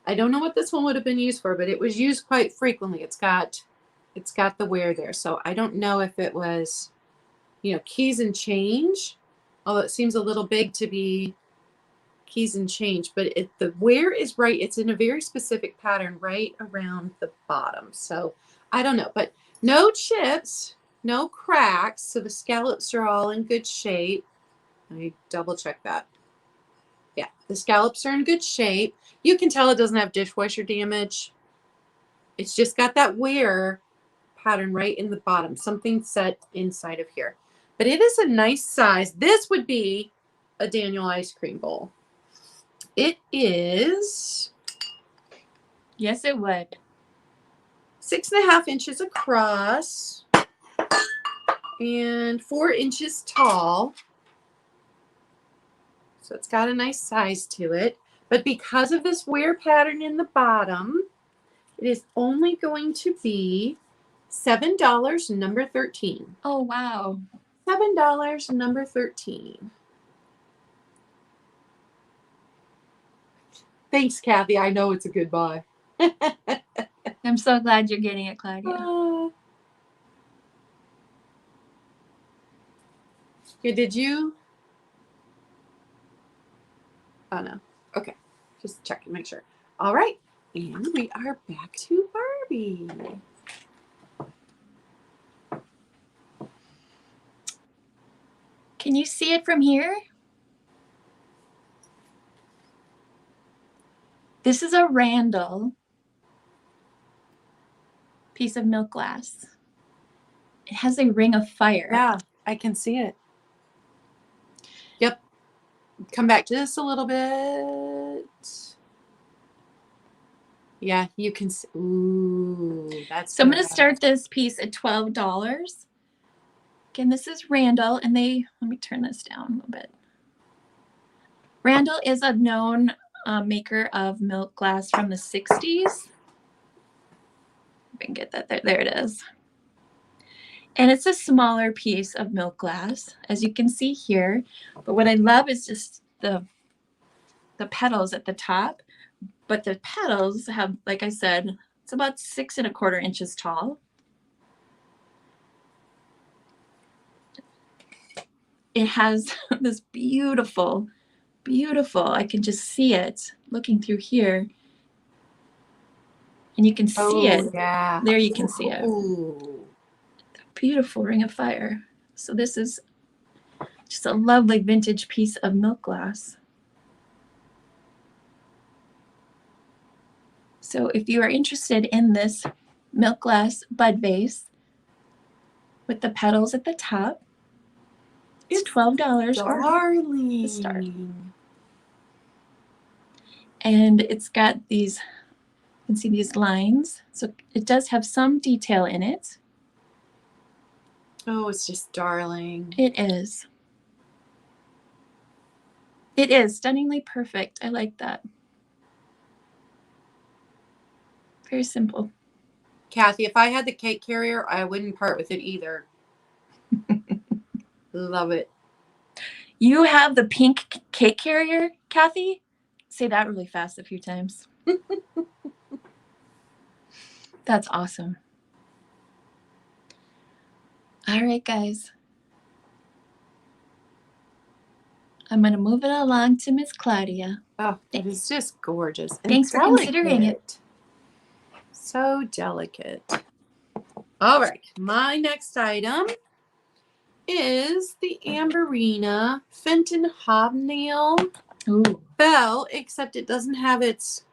I don't know what this one would have been used for, but it was used quite frequently. It's got the wear there. So I don't know if it was, keys and change. Although it seems a little big to be keys and change, but the wear is right. It's in a very specific pattern right around the bottom. So I don't know, but no chips, no cracks. So the scallops are all in good shape. Let me double check that. Yeah, the scallops are in good shape. You can tell it doesn't have dishwasher damage. It's just got that wear pattern right in the bottom, something set inside of here. But it is a nice size. This would be a Daniel ice cream bowl. It is. Yes, it would. 6.5 inches across and 4 inches tall. So it's got a nice size to it. But because of this wear pattern in the bottom, it is only going to be $7, number 13. Oh, wow. $7, number 13. Thanks, Kathy. I know it's a good buy. I'm so glad you're getting it, Claudia. Yeah, did you? Oh, no. Okay. Just checking, make sure. All right. And we are back to Barbie. Can you see it from here? This is a Randle piece of milk glass. It has a ring of fire. Yeah, I can see it. Yep. Come back to this a little bit. Yeah, you can see. Ooh, that's So I'm going to start this piece at $12. Again, this is Randle, and let me turn this down a little bit. Randle is a known maker of milk glass from the 60s. If I can get that there. There it is. And it's a smaller piece of milk glass, as you can see here. But what I love is just the petals at the top. But the petals have, like I said, it's about 6¼ inches tall. It has this beautiful, I can just see it looking through here. And you can see it. Yeah. There you can see it. Ooh. Beautiful ring of fire. So this is just a lovely vintage piece of milk glass. So if you are interested in this milk glass bud vase with the petals at the top, it's $12 Darling. to start. And it's got these, you can see these lines. So it does have some detail in it. Oh, it's just darling. It is. It is stunningly perfect. I like that. Very simple. Kathy, if I had the cake carrier, I wouldn't part with it either. Love it. You have the pink cake carrier, Kathy? Say that really fast a few times. That's awesome. All right, guys. I'm going to move it along to Miss Claudia. Oh, it is just gorgeous. And Thanks for considering it. So delicate. All right. My next item is the Amberina Fenton Hobnail Ooh. bell, except it doesn't have its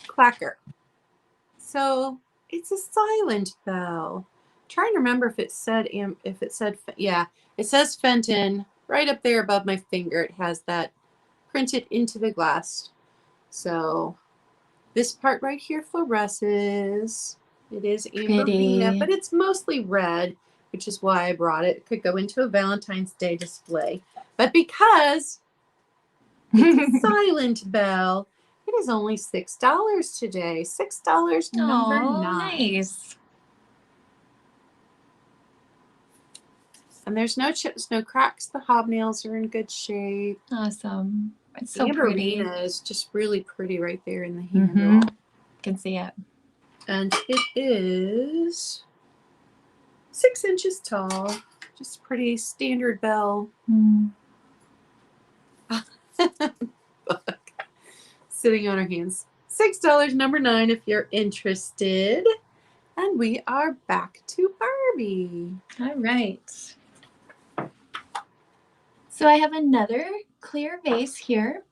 clacker. So it's a silent bell. I'm trying to remember if it said, yeah, it says Fenton right up there above my finger. It has that printed into the glass. So this part right here fluoresces. It is amberina, but it's mostly red, which is why I brought it. It could go into a Valentine's Day display. But because it's a silent bell, it is only $6 today. $6, number 9. Nice. And there's no chips, no cracks. The hobnails are in good shape. Awesome. It's so Amberina pretty. is just really pretty right there in the handle. You can see it. And it is 6 inches tall. Just pretty standard bell. Sitting on our hands. $6, number 9 if you're interested. And we are back to Barbie. All right. So I have another clear vase here.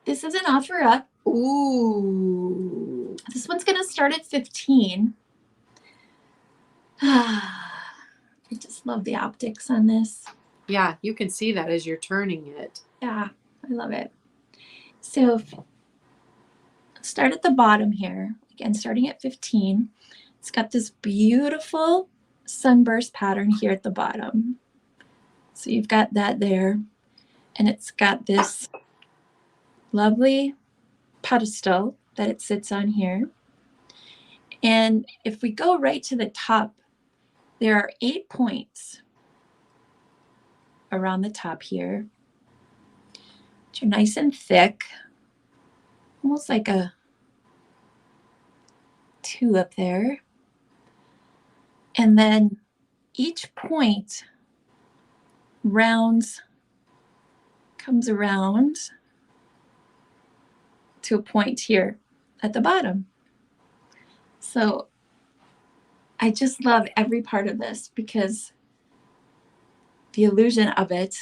This is an offer up. Ooh. This one's going to start at 15. I just love the optics on this. Yeah, you can see that as you're turning it. Yeah, I love it. So start at the bottom here. Again, starting at 15. It's got this beautiful sunburst pattern here at the bottom. So you've got that there. And it's got this lovely pedestal that it sits on here. And if we go right to the top, there are 8 points around the top here, which are nice and thick, almost like a tulip there. And then each point comes around to a point here at the bottom. So I just love every part of this because the illusion of it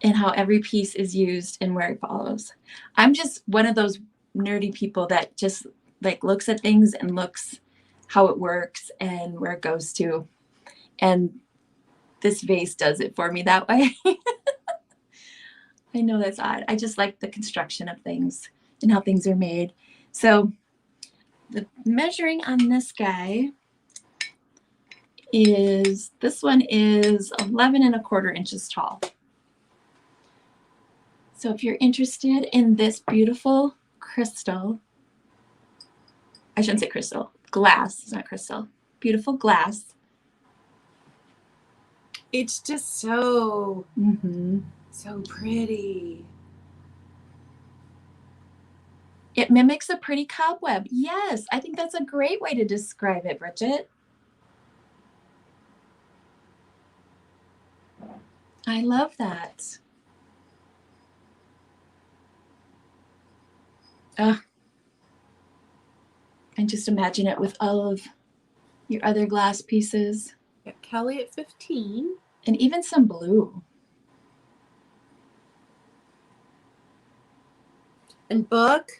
and how every piece is used and where it follows. I'm just one of those nerdy people that just like looks at things and looks how it works and where it goes to. And this vase does it for me that way. I know that's odd. I just like the construction of things and how things are made. So the measuring on this guy is, this one is 11¼ inches tall. So if you're interested in this beautiful crystal, I shouldn't say crystal, glass, it's not crystal, beautiful glass. It's just so, so pretty. It mimics a pretty cobweb. Yes, I think that's a great way to describe it, Bridget. I love that. And just imagine it with all of your other glass pieces. Got Kelly at 15. And even some blue. And Book,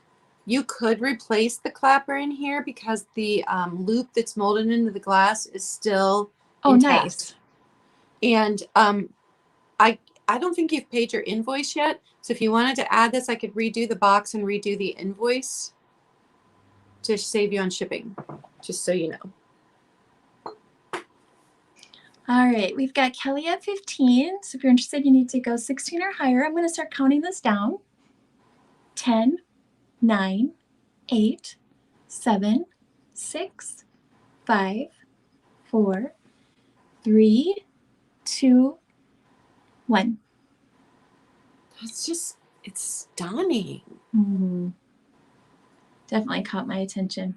you could replace the clapper in here because the loop that's molded into the glass is still intact. Nice. And I don't think you've paid your invoice yet. So if you wanted to add this, I could redo the box and redo the invoice to save you on shipping, just so you know. All right, we've got Kelly at 15. So if you're interested, you need to go 16 or higher. I'm going to start counting this down. 10, 9, 8, 7, 6, 5, 4, 3, 2, 1. That's just, it's stunning. Definitely caught my attention.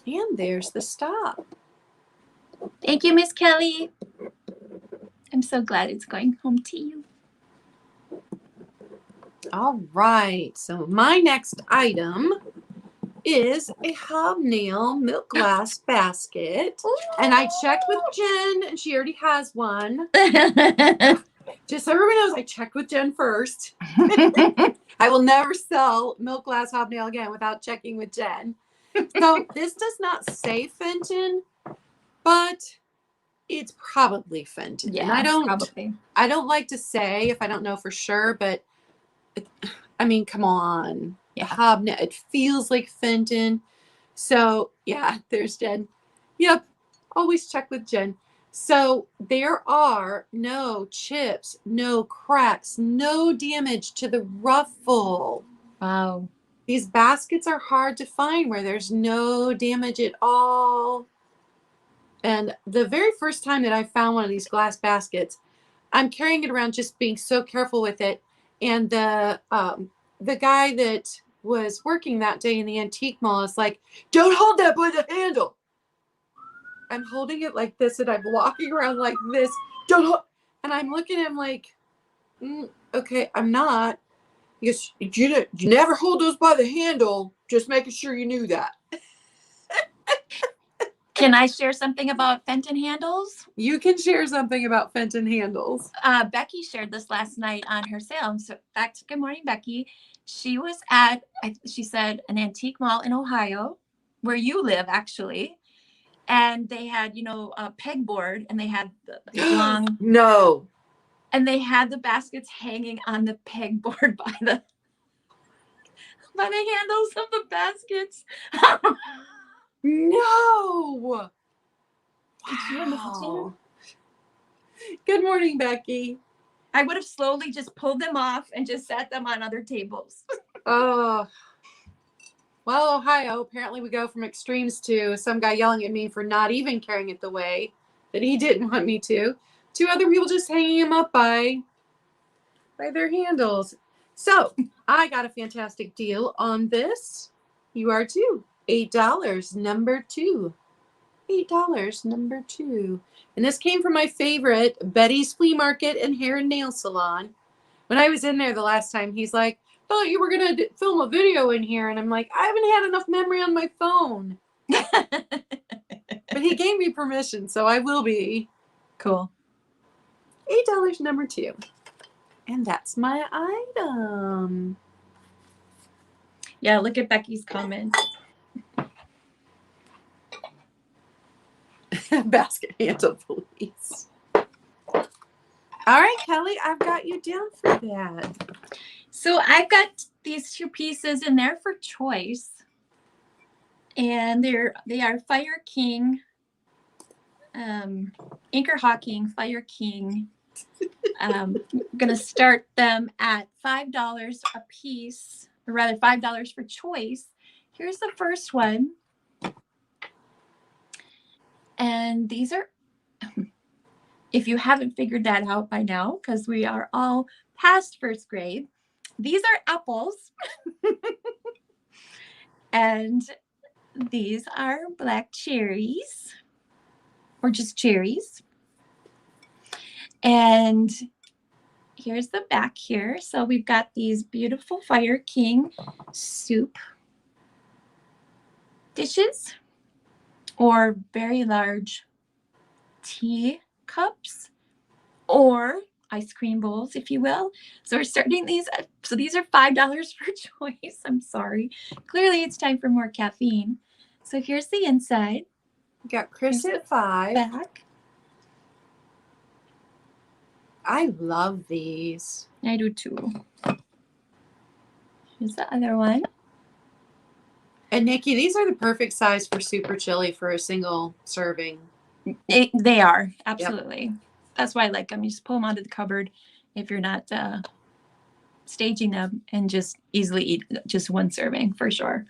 And there's the stop. Thank you, Miss Kelly. I'm so glad it's going home to you. All right. So my next item is a Hobnail milk glass basket. Ooh. And I checked with Jen, and she already has one. Just so everyone knows, I checked with Jen first. I will never sell milk glass Hobnail again without checking with Jen. So this does not say Fenton, but it's probably Fenton. Yeah, And I don't like to say if I don't know for sure, but I mean, come on. Yeah. Hobnail, it feels like Fenton. So yeah, there's Jen. Yep. Always check with Jen. So there are no chips, no cracks, no damage to the ruffle. Wow. These baskets are hard to find where there's no damage at all. And the very first time that I found one of these glass baskets, I'm carrying it around just being so careful with it. And the guy that was working that day in the antique mall is like, don't hold that by the handle. I'm holding it like this, and I'm walking around like this. Don't hold. And I'm looking at him like, okay, I'm not. He goes, you never hold those by the handle. Just making sure you knew that. Can I share something about Fenton handles? You can share something about Fenton handles. Becky shared this last night on her sale. So back to good morning, Becky. She was at, she said, an antique mall in Ohio, where you live, actually. And they had, a pegboard, and they had the long. No. And they had the baskets hanging on the pegboard by the handles of the baskets. No. Wow. Good morning, Becky. I would have slowly just pulled them off and just set them on other tables. Oh. Well, Ohio, apparently we go from extremes to some guy yelling at me for not even carrying it the way that he didn't want me to other people just hanging him up by their handles. So I got a fantastic deal on this. You are too. $8, number 2. $8, number 2. And this came from my favorite, Betty's Flea Market and Hair and Nail Salon. When I was in there the last time, he's like, thought you were going to film a video in here. And I'm like, I haven't had enough memory on my phone. But he gave me permission, so I will be. Cool. $8, number 2. And that's my item. Yeah, look at Becky's comment. Basket handle police. All right, Kelly, I've got you down for that. So I've got these 2 pieces in there for choice. And they are Fire King, Anchor Hawking, Fire King. I'm going to start them at $5 a piece, or rather $5 for choice. Here's the first one. And these are, if you haven't figured that out by now, because we are all past first grade, these are apples. And these are black cherries, or just cherries. And here's the back here. So we've got these beautiful Fire King soup dishes, or very large tea cups, or ice cream bowls, if you will. So we're starting these. So these are $5 for choice. I'm sorry. Clearly it's time for more caffeine. So here's the inside. You got Chris at 5. Back. I love these. I do too. Here's the other one. And Nikki, these are the perfect size for super chili for a single serving. They are, absolutely. Yep. That's why I like them. You just pull them out of the cupboard if you're not staging them, and just easily eat just one serving for sure.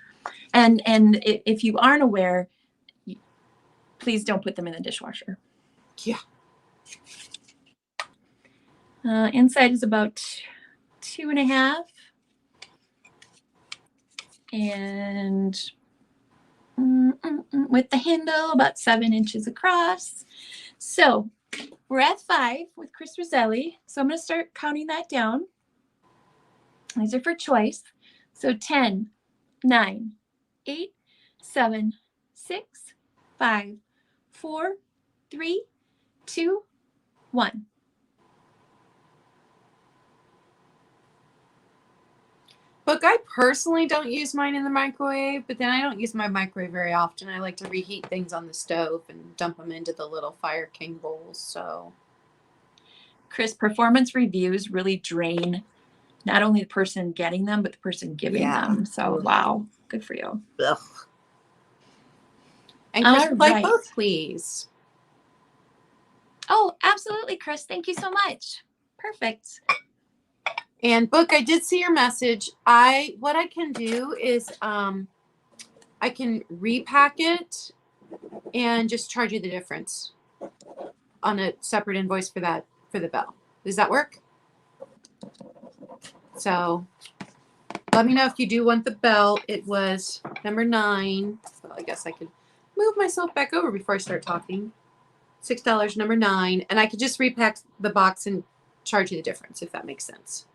And if you aren't aware, please don't put them in the dishwasher. Yeah. Inside is about 2.5. And with the handle about 7 inches across. So we're at 5 with Chris Roselli. So I'm going to start counting that down. These are for choice. So 10, 9, 8, 7, 6, 5, 4, 3, 2, 1. Look, I personally don't use mine in the microwave, but then I don't use my microwave very often. I like to reheat things on the stove and dump them into the little Fire King bowls. So, Chris, performance reviews really drain not only the person getting them, but the person giving them. So, wow, good for you. Ugh. And Chris would like both, please. Oh, absolutely, Chris. Thank you so much. Perfect. And Book, I did see your message. What I can do is I can repack it and just charge you the difference on a separate invoice for the bell. Does that work? So let me know if you do want the bell. It was number 9. So I guess I could move myself back over before I start talking. $6, number 9. And I could just repack the box and charge you the difference, if that makes sense.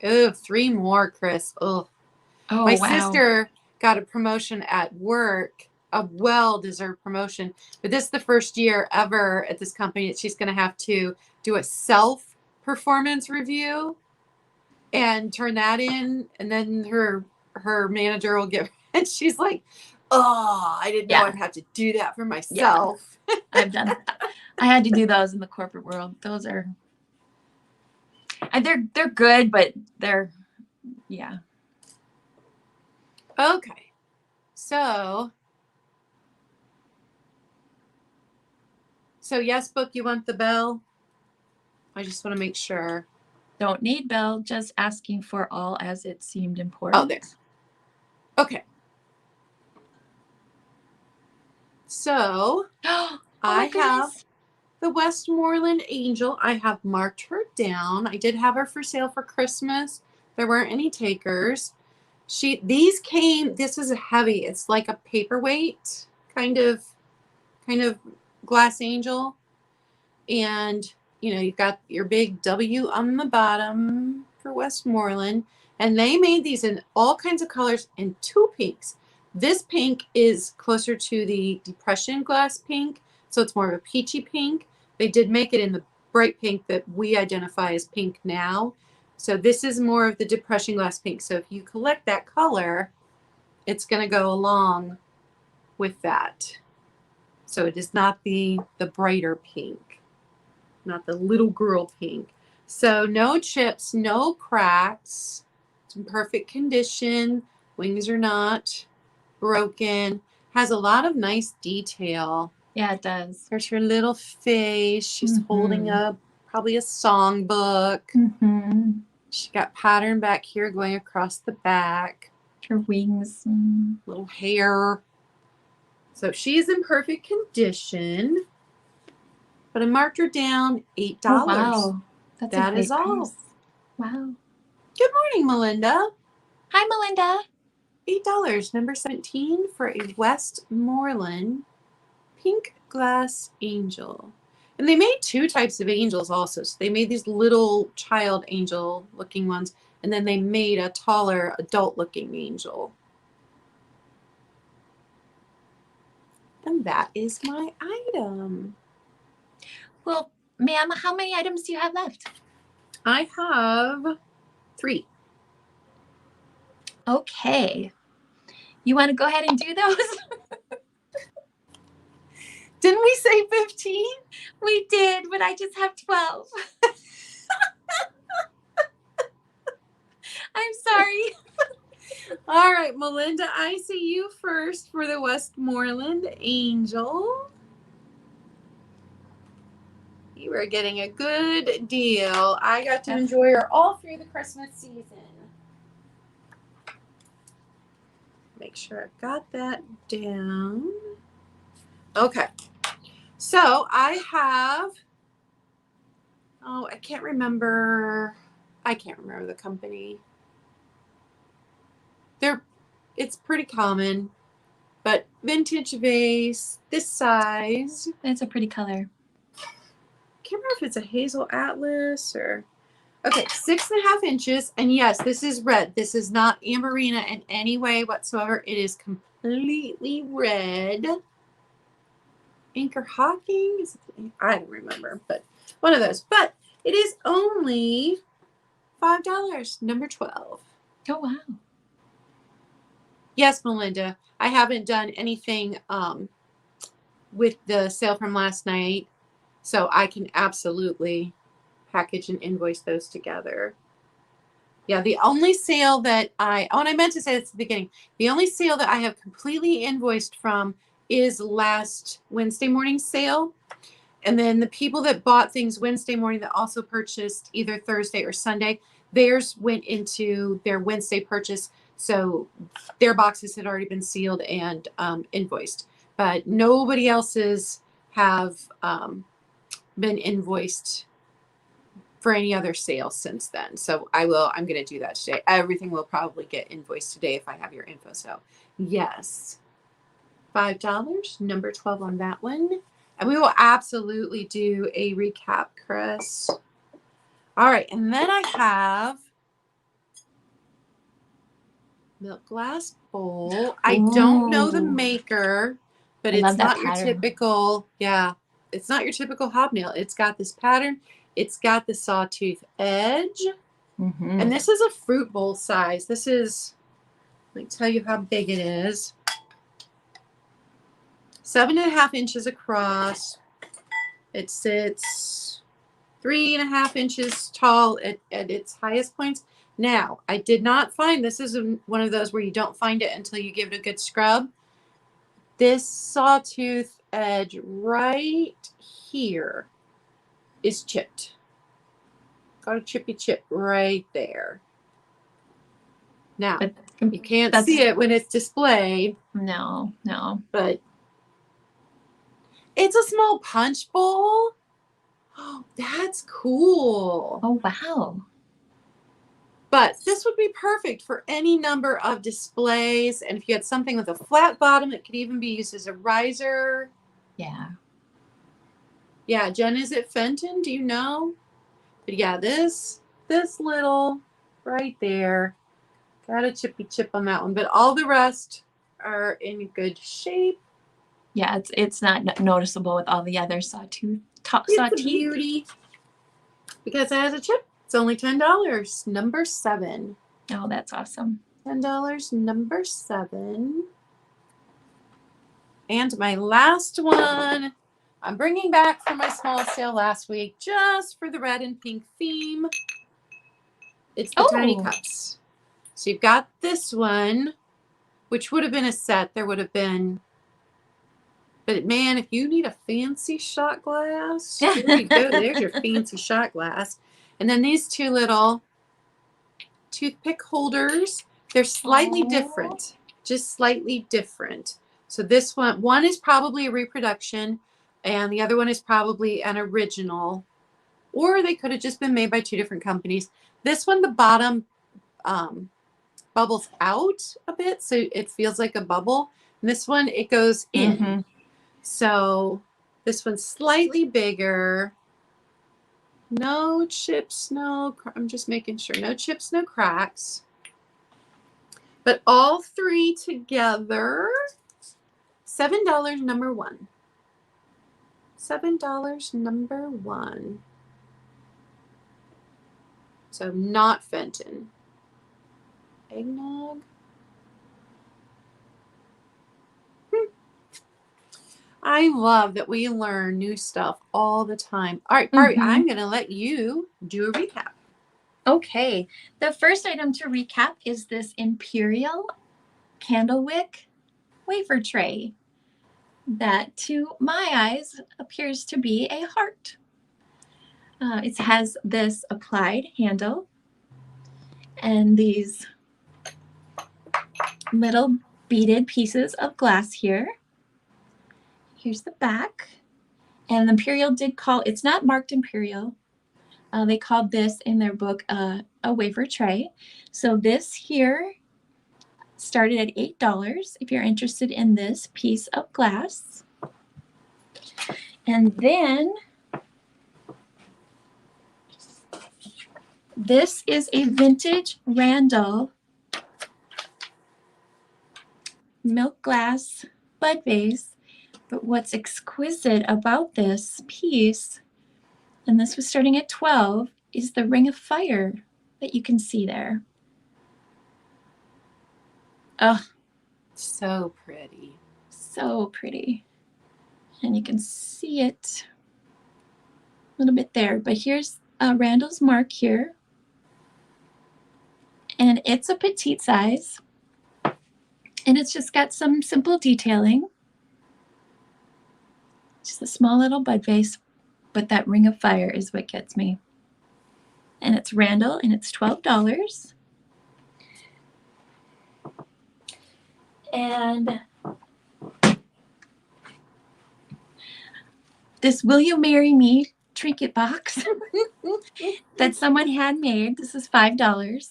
Oh, 3 more, Chris. Oh, my sister got a promotion at work, a well-deserved promotion. But this is the first year ever at this company that she's going to have to do a self-performance review and turn that in. And then her manager will give, and she's like, oh, I didn't know I'd have to do that for myself. Yeah. I've done that. I had to do those in the corporate world. Those are, and they're good, but they're, yeah. Okay. So yes, Book, you want the bell? I just want to make sure. Don't need bell, just asking for all as it seemed important. Oh, there. Okay. So I have the Westmoreland Angel. I have marked her down. I did have her for sale for Christmas. There weren't any takers. This is a heavy. It's like a paperweight kind of glass angel. And you've got your big W on the bottom for Westmoreland. And they made these in all kinds of colors and 2 pinks. This pink is closer to the depression glass pink, so it's more of a peachy pink. They did make it in the bright pink that we identify as pink now. So this is more of the depression glass pink. So if you collect that color, it's going to go along with that. So it is not the brighter pink, not the little girl pink. So no chips, no cracks. It's in perfect condition. Wings are not broken. Has a lot of nice detail. Yeah, it does. There's her little face. She's holding up probably a songbook. She got pattern back here going across the back. Her wings. Little hair. So she's in perfect condition. But I marked her down $8. Oh, wow. That is all. Wow. Good morning, Melinda. Hi, Melinda. $8, number 17 for a Westmoreland pink glass angel. And they made 2 types of angels also. So they made these little child angel looking ones, and then they made a taller adult looking angel. And that is my item. Well, ma'am, how many items do you have left? I have 3. Okay. You want to go ahead and do those? Didn't we say 15? We did, but I just have 12. I'm sorry. All right, Melinda, I see you first for the Westmoreland Angel. You are getting a good deal. I got to enjoy her all through the Christmas season. Make sure I've got that down. Okay. So I have, I can't remember the company. It's pretty common, but vintage vase, this size. It's a pretty color. Can't remember if it's a hazel atlas or Okay, 6.5 inches. And yes, this is red. This is not Amberina in any way whatsoever. It is completely red. Anchor Hawking? I don't remember, but one of those. But it is only $5, number 12. Oh, wow. Yes, Melinda, I haven't done anything with the sale from last night, so I can absolutely package and invoice those together. Yeah, the only sale that and I meant to say this at the beginning, the only sale that I have completely invoiced from is last Wednesday morning sale. And then the people that bought things Wednesday morning that also purchased either Thursday or Sunday, theirs went into their Wednesday purchase. So their boxes had already been sealed and invoiced. But nobody else's have been invoiced for any other sales since then. So I'm going to do that today. Everything will probably get invoiced today if I have your info. So yes, $5, number 12 on that one. And we will absolutely do a recap, Chris. All right. And then I have milk glass bowl. I don't know the maker, but it's not your typical, it's not your typical hobnail. It's got this pattern. It's got the sawtooth edge. Mm-hmm. And this is a fruit bowl size. This is, let me tell you how big it is. 7.5 inches across. It sits 3.5 inches tall at its highest points. Now, I did not find, this is one of those where you don't find it until you give it a good scrub. This sawtooth edge right here is chipped. Got a chippy chip right there. Now, you can't see it when it's displayed. No. But it's a small punch bowl. Oh, that's cool. Oh, wow. But this would be perfect for any number of displays. And if you had something with a flat bottom, it could even be used as a riser. Yeah. Yeah, Jen, is it Fenton? Do you know? But yeah, this little right there, got a chippy chip on that one. But all the rest are in good shape. Yeah, it's not noticeable with all the other sawtooth. It's a beauty. Because it has a chip. It's only $10. Number 7. Oh, that's awesome. $10, number 7. And my last one, I'm bringing back from my small sale last week just for the red and pink theme. It's the tiny cups. So you've got this one, which would have been a set. There would have been, but man, if you need a fancy shot glass, there you go. There's your fancy shot glass. And then these two little toothpick holders, they're slightly different, just slightly different. So this one is probably a reproduction and the other one is probably an original, or they could have just been made by 2 different companies. This one, the bottom bubbles out a bit, so it feels like a bubble. And this one, it goes in. Mm-hmm. So this one's slightly bigger. No chips, I'm just making sure. No chips, no cracks. But all 3 together, $7, number 1. $7, number 1. So not Fenton. Eggnog. I love that we learn new stuff all the time. All right, Barbie, I'm going to let you do a recap. Okay. The first item to recap is this Imperial Candlewick wafer tray that, to my eyes, appears to be a heart. It has this applied handle and these little beaded pieces of glass here. Here's the back. And Imperial did call, it's not marked Imperial. They called this in their book a wafer tray. So this here started at $8 if you're interested in this piece of glass. And then This is a vintage Randle milk glass bud vase. But what's exquisite about this piece, and this was starting at 12, is the ring of fire that you can see there. Oh, So pretty. so pretty. And you can see it a little bit there. But here's Randall's mark here. And it's a petite size. And it's just got some simple detailing. Just a small little bud vase. But that ring of fire is what gets me. And it's Randle, and it's $12. And this Will You Marry Me trinket box that someone had made. This is $5.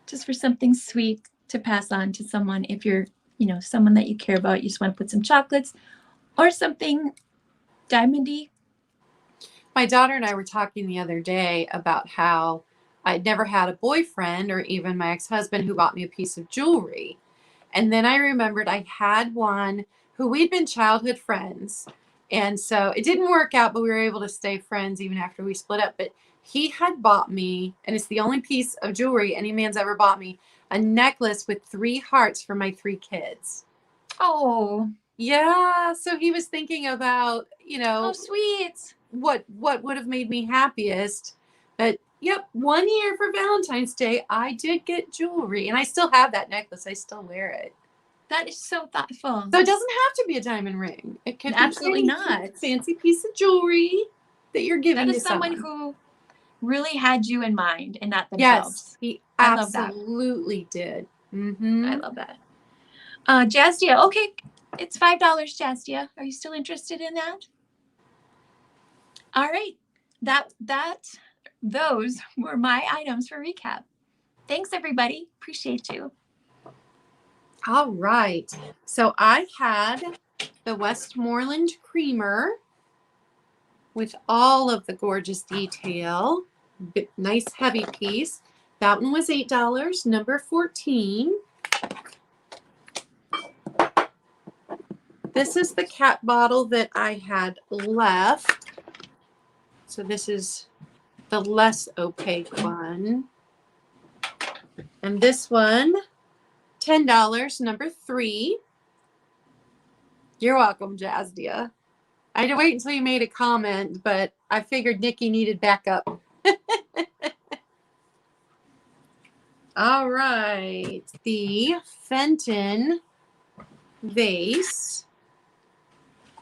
Just for something sweet to pass on to someone. If you're, someone that you care about, you just want to put some chocolates or something diamondy. My daughter and I were talking the other day about how I'd never had a boyfriend or even my ex-husband who bought me a piece of jewelry. And then I remembered I had one who we'd been childhood friends. And so it didn't work out, but we were able to stay friends even after we split up. But he had bought me, and it's the only piece of jewelry any man's ever bought me, a necklace with 3 hearts for my 3 kids. Oh. Yeah. So he was thinking about, How sweet. what would have made me happiest. But yep, 1 year for Valentine's Day, I did get jewelry, and I still have that necklace. I still wear it. That is so thoughtful. So it doesn't have to be a diamond ring. It could absolutely be not. Fancy piece of jewelry that you're giving to someone who really had you in mind and not themselves. Yes, he absolutely did. Mm-hmm. I love that. Jazdia, okay, it's $5, Jazdia. Are you still interested in that? All right, those were my items for recap. Thanks, everybody. Appreciate you. All right. So I had the Westmoreland creamer with all of the gorgeous detail. Nice heavy piece. That one was $8, number 14. This is the cat bottle that I had left. So this is the less opaque one. And this one, $10, number 3. You're welcome, Jazdia. I had to wait until you made a comment, but I figured Nikki needed backup. All right. The Fenton Vase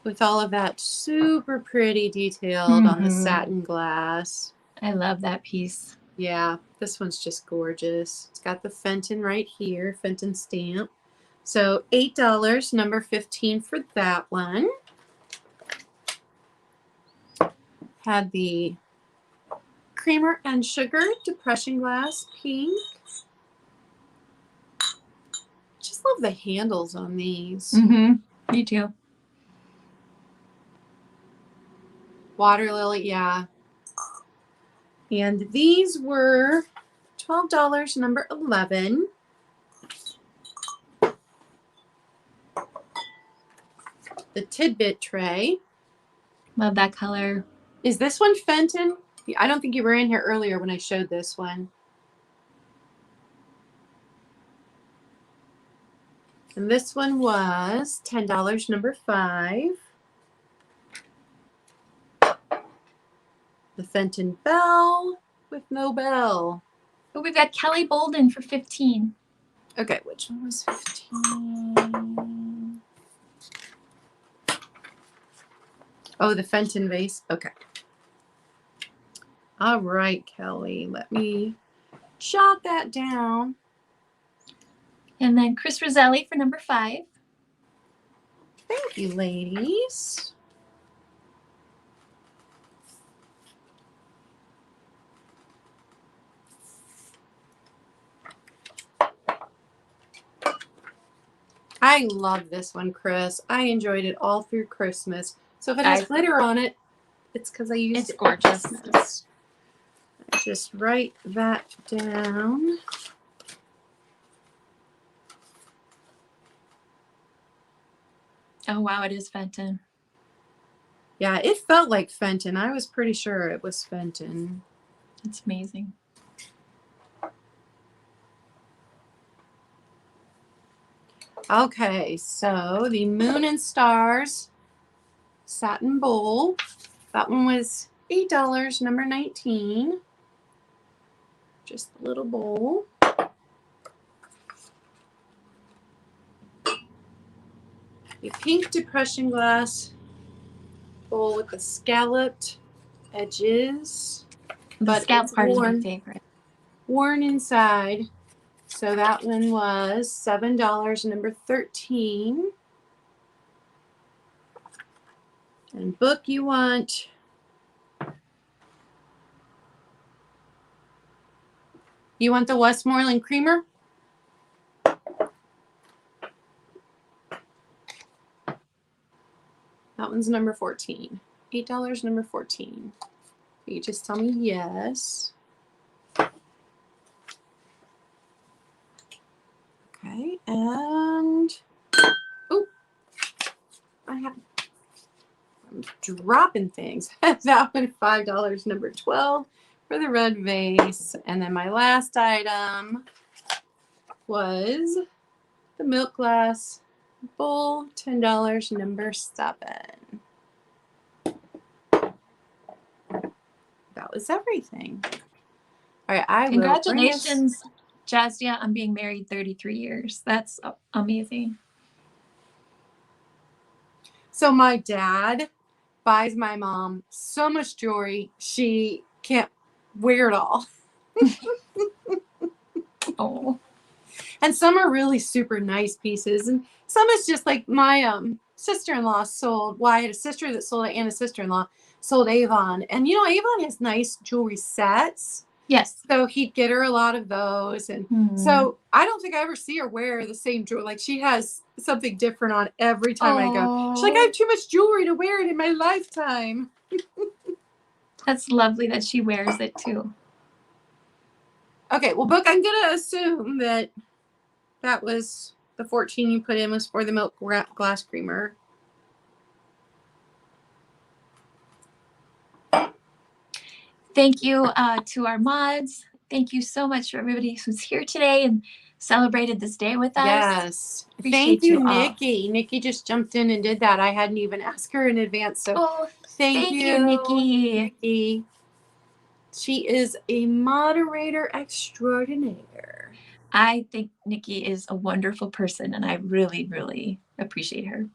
with all of that super pretty detailed on the satin glass. I love that piece. Yeah, this one's just gorgeous. It's got the Fenton right here, Fenton stamp. So $8, number 15 for that one. Had the creamer and sugar depression glass pink. Just love the handles on these. Me too. Water lily, yeah. And these were $12, number 11. The tidbit tray. Love that color. Is this one Fenton? I don't think you were in here earlier when I showed this one. And this one was $10, number 5. The Fenton bell with no bell. Oh, we've got Kelly Bolden for 15. Okay, which one was 15? Oh, the Fenton vase. Okay. All right, Kelly. Let me jot that down. And then Chris Roselli for number 5. Thank you, ladies. I love this one, Chris. I enjoyed it all through Christmas. So if it has glitter on it, it's because I used it for Christmas. just write that down. Oh, wow, it is Fenton. Yeah, it felt like Fenton. I was pretty sure it was Fenton. It's amazing. Okay, so the Moon and Stars satin bowl. That one was $8, number 19. Just a little bowl. A pink depression glass bowl with the scalloped edges. The scalp part is my favorite. Worn inside. So that one was $7, number 13. And book you want. You want the Westmoreland creamer? That one's number 14. $8, number 14. You just tell me yes. Okay, and oh, I'm dropping things. That one $5, number 12 for the red vase. And then my last item was the milk glass bowl, $10, number 7. That was everything. All right, Congratulations, Jazia, on being married 33 years. That's amazing. So my dad buys my mom so much jewelry, she can't wear it all. Oh. And some are really super nice pieces, and some is just like my sister-in-law sold. Well, I had a sister that sold it and a sister-in-law sold Avon. And you know, Avon has nice jewelry sets. Yes. So he'd get her a lot of those. And so I don't think I ever see her wear the same jewelry. Like she has something different on every time I go. She's like, I have too much jewelry to wear it in my lifetime. That's lovely that she wears it too. Okay, well, Book, I'm going to assume that that was the 14 you put in was for the milk glass creamer. Thank you to our mods. Thank you so much for everybody who's here today and celebrated this day with us. Yes. Appreciate Thank you, all. Nikki. Nikki just jumped in and did that. I hadn't even asked her in advance. So thank you, Nikki. She is a moderator extraordinaire. I think Nikki is a wonderful person, and I really, really appreciate her.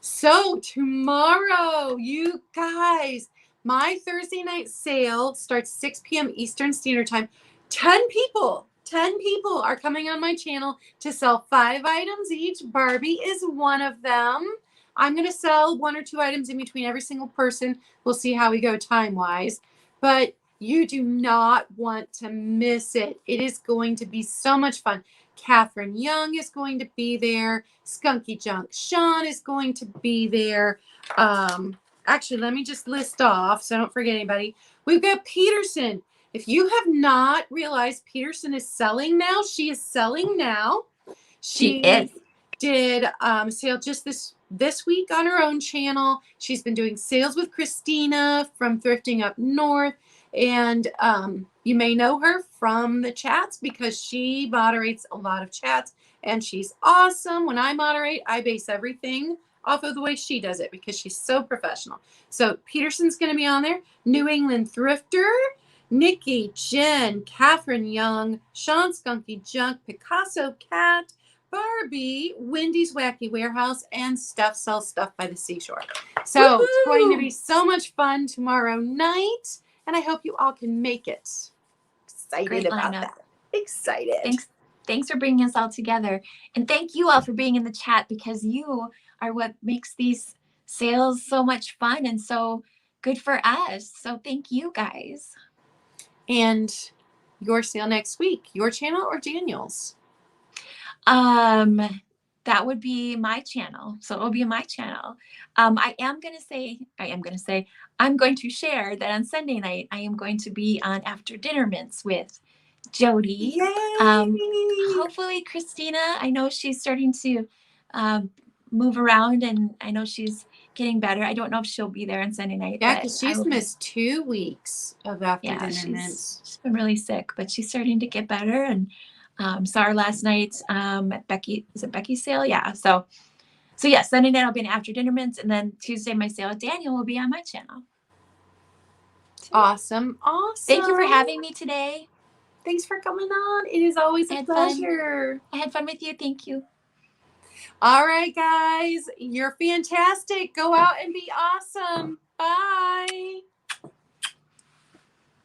So tomorrow, you guys, my Thursday night sale starts 6 p.m. Eastern Standard Time. 10 people are coming on my channel to sell 5 items each. Barbie is one of them. I'm going to sell 1 or 2 items in between every single person. We'll see how we go time-wise. But you do not want to miss it. It is going to be so much fun. Catherine Young is going to be there. Skunky Junk Sean is going to be there. Actually, let me just list off so I don't forget anybody. We've got Peterson. If you have not realized Peterson is selling now, she is selling now. She did sale just this week on her own channel. She's been doing sales with Christina from Thrifting Up North. And you may know her from the chats because she moderates a lot of chats. And she's awesome. When I moderate, I base everything off of the way she does it because she's so professional. So Peterson's going to be on there. New England Thrifter, Nikki, Jen, Catherine Young, Sean Skunky Junk, Picasso Cat, Barbie, Wendy's Wacky Warehouse, and Stuff Sells Stuff by the Seashore. So it's going to be so much fun tomorrow night, and I hope you all can make it. Excited about that. Excited. Thanks for bringing us all together. And thank you all for being in the chat because you are what makes these sales so much fun and so good for us. So thank you guys. And your sale next week, your channel or Daniel's? that would be my channel. So it'll be my channel. I'm going to share that on Sunday night, I am going to be on After Dinner Mints with Jody. Yay! Hopefully Christina, I know she's starting to move around, and I know she's getting better. I don't know if she'll be there on Sunday night. Yeah, but because she's missed 2 weeks of After Dinner Mints. She's been really sick, but she's starting to get better. And saw her last night at Becky's sale? Yeah. So yeah, Sunday night I'll be in After Dinner Mints, and then Tuesday my sale with Daniel will be on my channel. Awesome. Thank you for having me today. Thanks for coming on. It is always a pleasure. I had fun with you. Thank you. All right, guys. You're fantastic. Go out and be awesome. Bye.